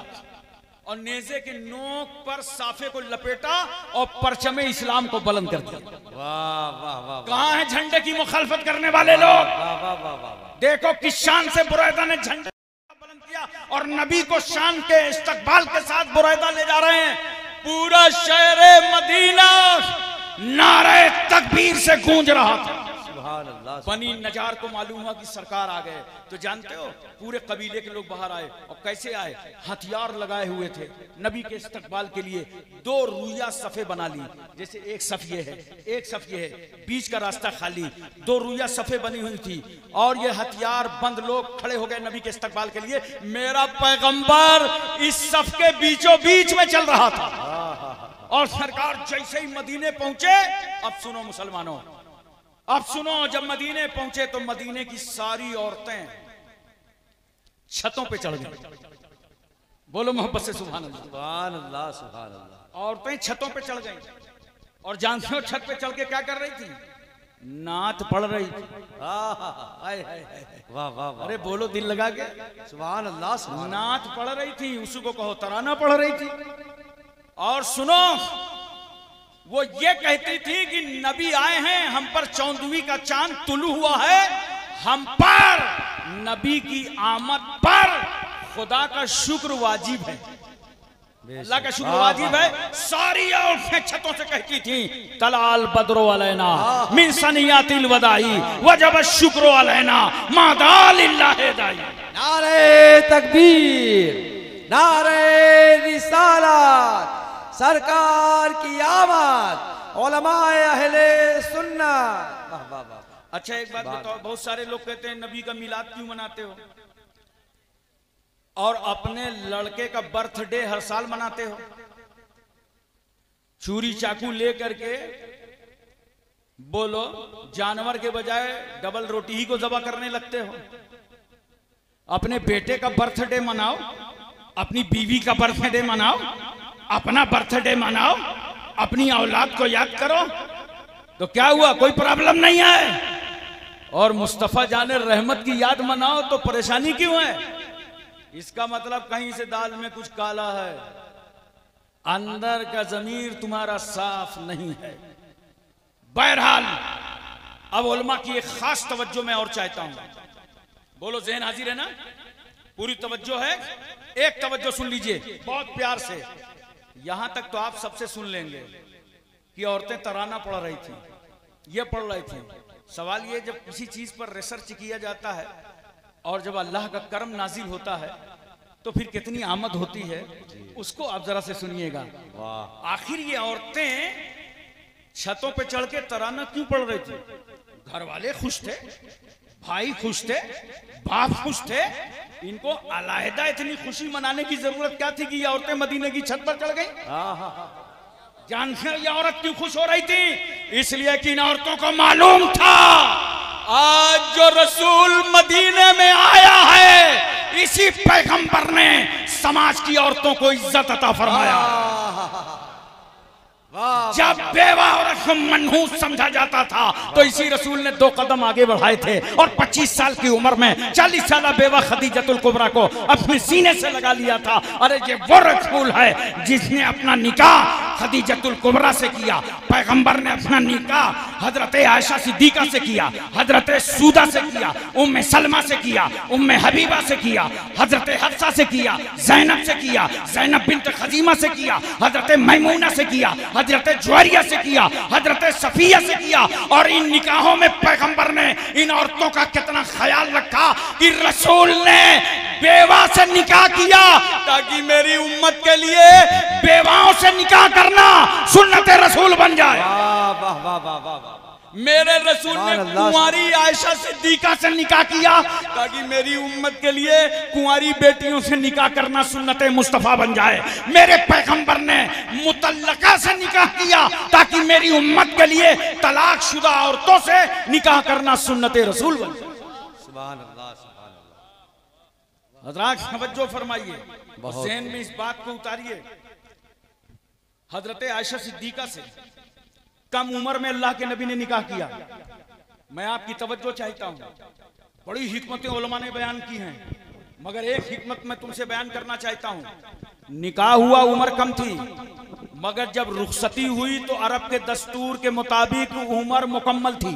और नेजे के नोक पर साफे को लपेटा और परचमे इस्लाम को बुलंद कर दिया। वाह वाह वाह। कहां है झंडे की मुखालफत करने वाले लोग? वाह वाह वाह वाह। देखो किस शान से बुरैदा ने झंडा बुलंद किया और नबी को शान के इस्तकबाल के साथ बुरैदा ले जा रहे हैं। पूरा शहर मदीना नारे तकबीर से गूंज रहा था। बनी नजार को मालूम हुआ कि सरकार आ गए, तो जानते हो पूरे कबीले के लोग बाहर आए। और कैसे आए? हथियार लगाए हुए थे। नबी के इस्तकबाल के लिए 2 रुइया सफ़े बना ली। जैसे एक सफ़ ये है, एक सफ़ ये है, बीच का रास्ता खाली, 2 रुइया सफ़े बनी हुई थी। और ये हथियार बंद लोग खड़े हो गए नबी के इस्तकबाल के लिए। मेरा पैगंबर इस सफ़ के बीचों बीच में चल रहा था। और सरकार जैसे ही मदीने पहुंचे, अब सुनो मुसलमानों, अब सुनो, जब मदीने पहुंचे तो मदीने की सारी औरतें छतों पे चढ़ गई। बोलो मोहब्बत से सुभान अल्लाह। सुभान अल्लाह, सुभान अल्लाह। औरतें छतों पे चढ़ गई। और जानते हो छत पे चढ़ के क्या कर रही थी? नात पढ़ रही थी। वाह वाह वाह। अरे बोलो दिल लगा के, सुभान अल्लाह, सुभान। नात पढ़ रही थी, उसी को कहो तराना पढ़ रही थी। और सुनो, वो ये कहती थी कि नबी आए हैं, हम पर चौदहवीं का चांद तुलू हुआ है, हम पर नबी की आमद पर खुदा का शुक्र वाजिब है, अल्लाह का शुक्र वाजिब है। सारी औरतें छतों से कहती थी, तलाल बदरो अलैना मिन सनियातिल वदाई वजब शुक्र अलैना मादाल इल्लाहि दाई। नारे तकबीर, नारे रिसालत, सरकार की आमद, उलमाए अहले सुन्नत। वाह वाह वाह। अच्छा एक बात बताओ, बहुत सारे लोग कहते हैं नबी का मिलाद क्यों मनाते हो और अपने लड़के का बर्थडे हर साल मनाते हो? छुरी चाकू ले करके बोलो, जानवर के बजाय डबल रोटी ही को ज़बह करने लगते हो। अपने बेटे का बर्थडे मनाओ, अपनी बीवी का बर्थडे मनाओ, अपना बर्थडे मनाओ, अपनी औलाद को याद करो, तो क्या हुआ? कोई प्रॉब्लम नहीं है। और मुस्तफा जाने रहमत की याद मनाओ तो परेशानी क्यों है? इसका मतलब कहीं से दाल में कुछ काला है, अंदर का ज़मीर तुम्हारा साफ नहीं है। बहरहाल अब उलमा की एक खास तवज्जो मैं और चाहता हूं। बोलो ज़हन हाजिर है ना? पूरी तवज्जो है, एक तवज्जो सुन लीजिए बहुत प्यार से। यहां तक तो आप सबसे सुन लेंगे कि औरतें तराना पढ़ रही थी, ये पढ़ रही थी। सवाल ये, जब किसी चीज पर रिसर्च किया जाता है और जब अल्लाह का करम नाजिल होता है तो फिर कितनी आमद होती है, उसको आप जरा से सुनिएगा। आखिर ये औरतें छतों पे चढ़ के तराना क्यों पढ़ रही थी? घर वाले खुश थे, भाई खुश थे, बाप खुश थे, इनको अलहदा इतनी खुशी मनाने की जरूरत क्या थी कि ये औरतें मदीने की छत पर चढ़ गई? जानते हो ये औरत क्यों खुश हो रही थी? इसलिए कि इन औरतों को मालूम था आज जो रसूल मदीने में आया है, इसी पैगंबर ने समाज की औरतों को इज्जत अता फरमाया। जब बेवा औरत को मनहूस समझा जाता था तो इसी रसूल ने 2 कदम आगे बढ़ाए थे और 25 साल की उम्र में 40 साल बेवा खदीजतुल कुबरा को अपने सीने से लगा लिया था। अरे ये वो रसूल है जिसने अपना निकाह खदीजतुल कुबरा से किया। पैगंबर ने अपना निकाह हजरत आयशा सिद्दीका से किया, हजरत सूदा से किया, उम्मे सलमा से किया, उम्मे हबीबा से किया, हजरत हफ्सा से किया, ज़ैनब से किया, ज़ैनब बिन्त खजीमा से किया, हजरत मैमूना से किया, हजरत जुवैरिया से किया, हजरत सफिया से किया। और इन निकाहों में पैगंबर ने इन औरतों का कितना ख्याल रखा कि रसूल ने बेवा से निकाह किया ताकि मेरी उम्मत के लिए बेवाओं से निकाह करना सुन्नत रसूल बन जाए। वाह वाह वाह वाह वाह। मेरे रसूल ने कुंवारी आयशा सिद्दीका से निकाह किया ताकि मेरी उम्मत के लिए कुंवारी बेटियों से निकाह करना सुन्नत मुस्तफा बन जाए। मेरे पैगंबर ने मुतल्लका से निकाह किया ताकि मेरी उम्मत के लिए तलाक शुदा औरतों से निकाह करना सुन्नत रसूल बन जाए। सुभान अल्लाह, सुभान अल्लाह। हज़रात तवज्जो फरमाइए, ज़हन में इस बात को उतारिए। हजरत आयशा सिद्दीका से कम उम्र में अल्लाह के नबी ने निकाह किया। मैं आपकी तवज्जो चाहता हूं, बड़ी हिकमतें उलमा ने बयान की हैं, मगर एक हिकमत मैं तुमसे बयान करना चाहता हूं। निकाह हुआ, उम्र कम थी, मगर जब रुखसती हुई तो अरब के दस्तूर के मुताबिक उम्र मुकम्मल थी।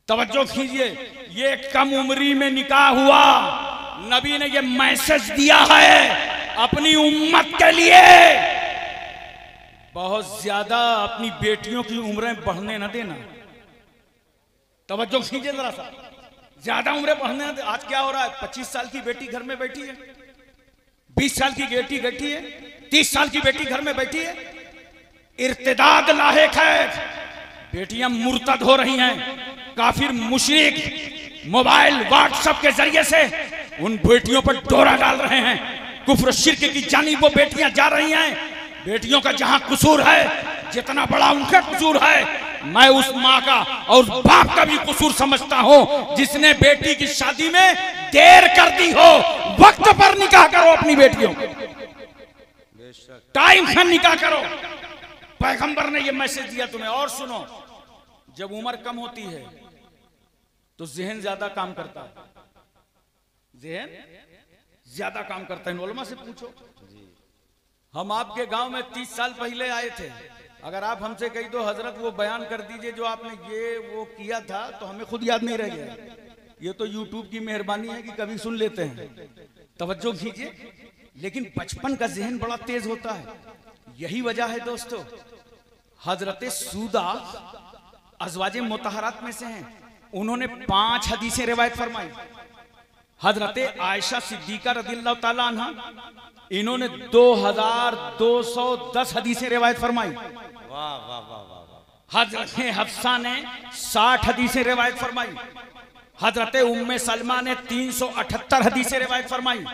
तवज्जो कीजिए, ये कम उम्री में निकाह हुआ, नबी ने ये मैसेज दिया है अपनी उम्मत के लिए, बहुत ज्यादा अपनी बेटियों की उम्रें बढ़ने न देना। तवज्जो कीजिए जरा सा, ज्यादा उम्रें बढ़ने न दे। आज क्या हो रहा है, 25 साल की बेटी घर में बैठी है, 20 साल की बेटी बैठी है, 30 साल की बेटी घर में बैठी है, इर्तिदाद लाहिक है, बेटियां मुर्तद हो रही हैं। काफिर मुशरिक मोबाइल व्हाट्सएप के जरिए से उन बेटियों पर डोरा डाल रहे हैं, कुफ्र शिर्क की जानिब वो बेटियां जा रही हैं। बेटियों का जहां कसूर है, जितना बड़ा उनका कसूर है, मैं उस माँ का और बाप का भी कसूर समझता हूं जिसने बेटी की शादी में देर कर दी हो। वक्त पर निकाह करो अपनी बेटियों, टाइम से निकाह करो। पैगंबर ने यह मैसेज दिया तुम्हें। और सुनो, जब उम्र कम होती है तो जहन ज्यादा काम करता है, जहन ज्यादा काम करता है। उलमा से पूछो, हम आपके गांव में 30 साल पहले आए थे, अगर आप हमसे कही दो हजरत वो बयान कर दीजिए जो आपने ये वो किया था, तो हमें खुद याद नहीं रह गया। ये तो यूट्यूब की मेहरबानी है कि कभी सुन लेते हैं। तवज्जो कीजिए। लेकिन बचपन का जहन बड़ा तेज होता है। यही वजह है दोस्तों, हजरत सूदा अज़वाजे मुतहरात में से हैं, उन्होंने 5 हदीसें रिवायत फरमाई। हजरत आयशा सिद्दीका रज़ियल्लाहु ताला अन्हा, इन्होंने 2210 हदीसें रिवायत फरमाई। वाह वाह वाह वाह। हजरत हफ्सा ने 60 हदीसें रिवायत फरमाई। हजरत उम्मे सलमा ने 378 हदीसें रिवायत फरमाई।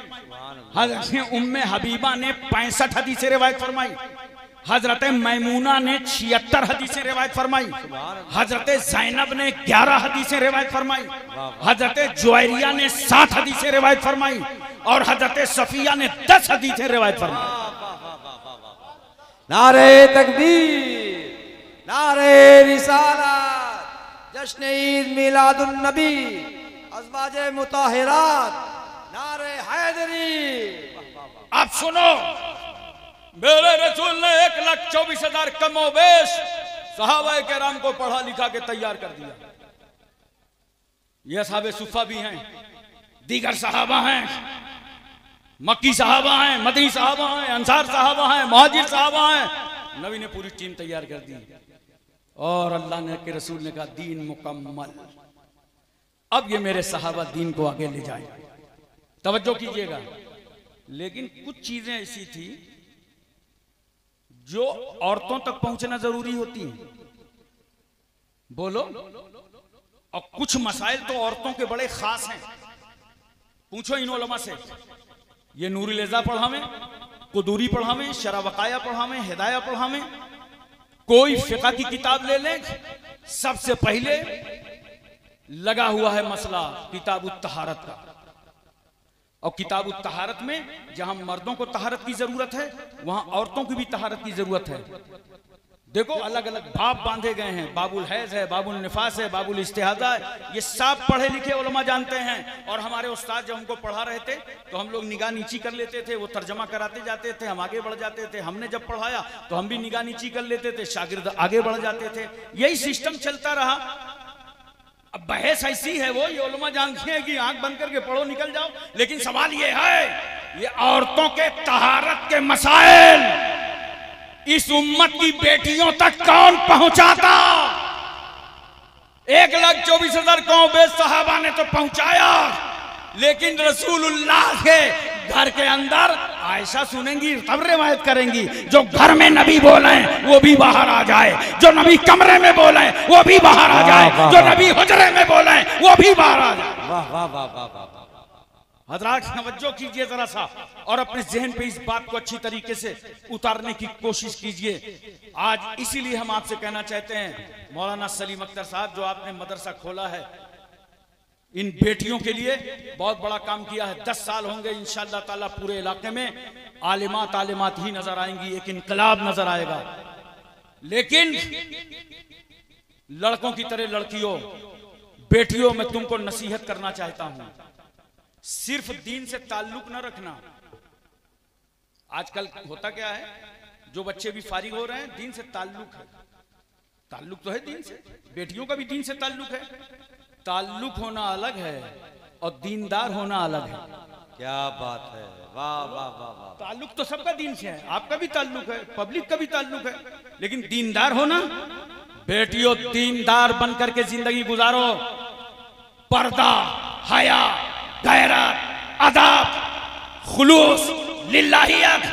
हजरत उम्मे हबीबा ने 65 हदीसें रिवायत फरमाई। हजरत मैमूना ने 76 हदीसें रिवायत फरमाई। हजरत ज़ैनब ने 11 हदीसें रिवायत फरमाई। हजरत जुवैरिया ने 7 हदीसें रिवायत फरमाई और हजरत सफिया ने 10 हदीसें रिवायत फरमाई। नारे तकबीर, नारे रिसालत, जश्न ईद मिलादुन नबी, अज़वाजे मुताहिरात, नारे हैदरी। आप सुनो, मेरे रसूल ने 1,24,000 कमोबेश सहाबा किराम को पढ़ा लिखा के तैयार कर दिया। ये असहाबे सुफ़ा भी हैं, दीगर सहाबा हैं, मक्की सहाबा हैं, मदनी सहाबा हैं, अंसार सहाबा हैं, मुहाजिर सहाबा हैं। नबी ने पूरी टीम तैयार कर दी और अल्लाह ने के रसूल ने कहा दीन मुकम्मल, अब ये मेरे सहाबा दीन को आगे ले जाए। तवज्जो कीजिएगा। लेकिन कुछ चीजें ऐसी थी जो औरतों तक पहुंचना जरूरी होती है, बोलो। और कुछ मसाइल तो औरतों के बड़े खास हैं। पूछो इन उलमा से, ये नूरुल इज़्ज़ा पढ़ावें, कुदूरी पढ़ावें, शरा वकाया पढ़ावें, हिदाया पढ़ावें, कोई फिक़ह की किताब ले लें, सबसे पहले लगा हुआ है मसला किताबुत तहारत का। और किताबुत तहारत में जहां मर्दों को तहारत की जरूरत है, वहां औरतों की भी तहारत की जरूरत है। देखो अलग अलग बाब बांधे गए हैं, बाबुल हैज है, बाबुल निफास है, बाबुल इस्तिहादा है। ये सब पढ़े लिखे उलमा जानते हैं। और हमारे उस्ताद जब हमको पढ़ा रहे थे तो हम लोग निगाह नीची कर लेते थे, वो तर्जमा कराते जाते थे, हम आगे बढ़ जाते थे। हमने जब पढ़ाया तो हम भी निगाह नीची कर लेते थे, शागिर्द आगे बढ़ जाते थे। यही सिस्टम चलता रहा। अब बहस ऐसी है, वो ये उलमा जानते हैं कि आंख बंद करके पढ़ो निकल जाओ। लेकिन सवाल ये है, ये औरतों के तहारत के मसाइल इस उम्मत की बेटियों तक कौन पहुंचाता? 1,24,000 कौम सहाबा ने तो पहुंचाया, लेकिन रसूलुल्लाह के घर के अंदर आयशा सुनेंगी तब रिवायत करेंगी। जो घर में नबी बोले वो भी बाहर आ जाए, जो नबी कमरे में बोले वो भी बाहर आ जाए, जो नबी हुजरे में बोले वो भी बाहर आ जाए। वाह वाह वाह वाह वाह। हजरात तवज्जो कीजिए जरा सा और अपने जहन पे इस बात को अच्छी तरीके से उतारने की कोशिश कीजिए। आज इसीलिए हम आपसे कहना चाहते हैं, मौलाना सलीम अख्तर साहब जो आपने मदरसा खोला है, इन बेटियों के लिए बहुत बड़ा काम किया है। 10 साल होंगे इंशाअल्लाह ताला पूरे इलाके में आलिमात आलिमात ही नजर आएंगी, एक इनकलाब नजर आएगा। लेकिन लड़कों की तरह लड़कियों, बेटियों, मैं तुमको नसीहत करना चाहता हूं, सिर्फ दीन से ताल्लुक न रखना। आजकल होता क्या है, जो बच्चे भी फारिग हो रहे हैं, दीन से ताल्लुक है। ताल्लुक तो है दीन से, बेटियों का भी दीन से ताल्लुक है। ताल्लुक होना अलग है और दीनदार होना अलग है। क्या बात है, वाह वाह वाह वाह। ताल्लुक तो सबका दीन से है, आपका भी ताल्लुक है, पब्लिक का भी ताल्लुक है, लेकिन दीनदार हो ना बेटियों, दीनदार बनकर के जिंदगी गुजारो। पर्दा, हया, गैरत, अदब, खुलूस, लिल्लाहियत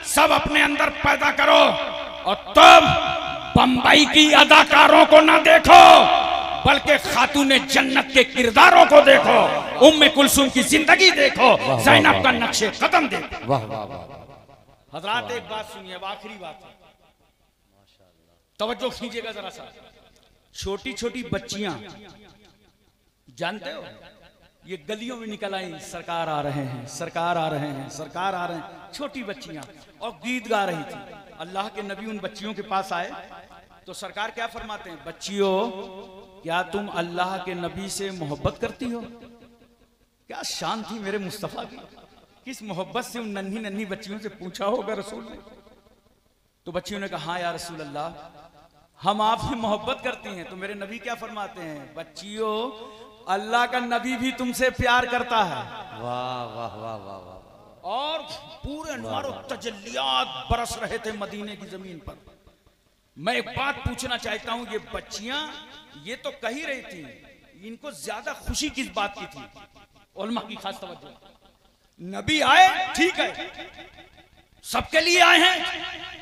सब अपने अंदर पैदा करो। और तब बंबई की अदाकारों को ना देखो, बल्कि खातूने जन्नत के किरदारों को देखो। उम्मे कुलसुम की जिंदगी देखो, ज़ैनब का नक्शे कदम देखो। वाह वाह वाह। हजरात एक बात सुनिए, अब आखिरी बात है, तवज्जो कीजिएगा जरा सा। छोटी छोटी बच्चियां, जानते हो, ये गलियों में निकल आई, सरकार आ रहे हैं, सरकार आ रहे हैं, सरकार आ रहे हैं, छोटी बच्चियां, और गीत गा रही थी। अल्लाह के नबी उन बच्चियों के पास आए तो सरकार क्या फरमाते हैं, बच्चियों क्या तुम अल्लाह के नबी से मोहब्बत करती हो? क्या शान थी मेरे मुस्तफा की, किस मोहब्बत से उन नन्ही नन्ही बच्चियों से पूछा होगा रसूल ने। तो बच्चियों ने कहा हाँ या रसूल अल्लाह, हम आपसे मोहब्बत करती हैं। तो मेरे नबी क्या फरमाते हैं, बच्चियों अल्लाह का नबी भी तुमसे प्यार करता है। वाह वाह वाह वाह वाह। और पूरे अनवार तजल्लियात बरस रहे थे मदीने की जमीन पर। मैं एक बात पूछना चाहता हूं, ये बच्चियां ये तो कह ही रही थी, इनको ज्यादा खुशी किस बात की थी? उलमा की खास तवज्जो, नबी आए ठीक है, सबके लिए आए हैं,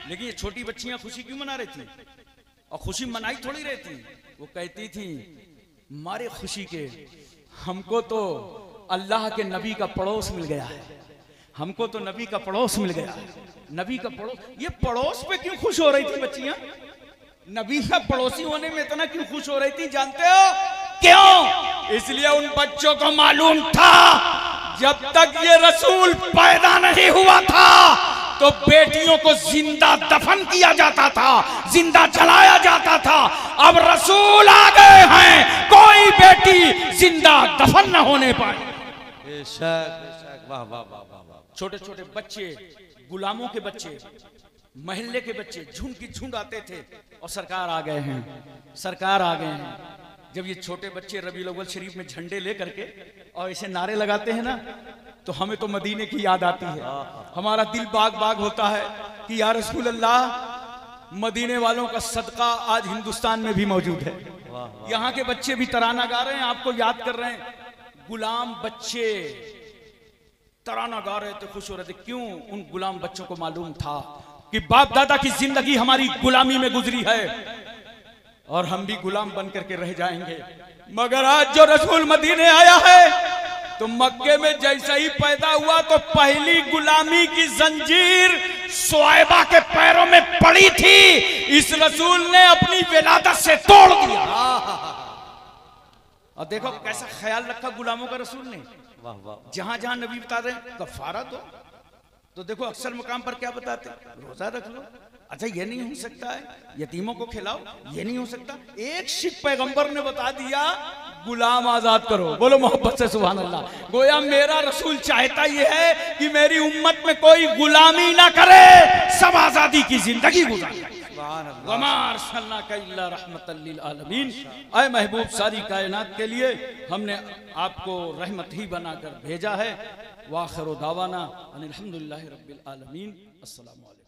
लेकिन ये छोटी बच्चियां खुशी क्यों मना रही थी? और खुशी मनाई थोड़ी रही थी, वो कहती थी मारे खुशी के हमको तो अल्लाह के नबी का पड़ोस मिल गया है, हमको तो नबी का पड़ोस मिल गया है, नबी का पड़ोस। ये पड़ोस पे क्यों खुश हो रही थी बच्चियां? नबी का पड़ोसी होने में इतना क्यों खुश हो रही थी जानते हो क्यों? इसलिए उन बच्चों को मालूम था जब तक ये रसूल पैदा नहीं हुआ था तो बेटियों को जिंदा दफन किया जाता था, जिंदा जलाया जाता था। अब रसूल आ गए हैं, कोई बेटी जिंदा दफन न होने पाए। वाह वाह वाह वाह। छोटे छोटे बच्चे, गुलामों के बच्चे, महल्ले के बच्चे झुंड की झुंड आते थे और सरकार आ गए हैं, सरकार आ गए हैं। जब ये छोटे बच्चे रबीउल अव्वल शरीफ में झंडे लेकर के और ऐसे नारे लगाते हैं ना, तो हमें तो मदीने की याद आती है, हमारा दिल बाग बाग होता है कि या रसूल अल्लाह, मदीने वालों का सदका आज हिंदुस्तान में भी मौजूद है। यहाँ के बच्चे भी तराना गा रहे हैं, आपको याद कर रहे हैं। गुलाम बच्चे तराना गा रहे थे, खुश हो रहे थे। क्यों? उन गुलाम बच्चों को मालूम था कि बाप दादा की जिंदगी हमारी गुलामी में गुजरी है और हम भी गुलाम बन करके रह जाएंगे। मगर आज जो रसूल मदीने आया है तो मक्के में जैसा ही पैदा हुआ तो पहली गुलामी की जंजीर सुआइबा के पैरों में पड़ी थी, इस रसूल ने अपनी विलादत से तोड़ दिया। और देखो कैसा ख्याल रखा गुलामों का रसूल ने। वाह वाह। जहां जहां नबी बता रहे हैं कफारा दो, तो देखो अक्सर मुकाम पर क्या बताते, रोजा रख लो। अच्छा ये नहीं हो सकता है, यतीमों को खिलाओ, ये नहीं हो सकता। एक शिख पैगंबर ने बता दिया गुलाम आजाद करो। बोलो मोहब्बत से सुभान अल्लाह। गोया मेरा रसूल चाहता ये है कि मेरी उम्मत में कोई गुलामी ना करे, सब आजादी की जिंदगी गुजारे। ऐ महबूब, सारी कायनात के लिए हमने आपको रहमत ही बनाकर भेजा है। वाखिर दावाना अनिल हम्दुलिल्लाहि रब्बिल आलमीन। अस्सलामु अलैकुम।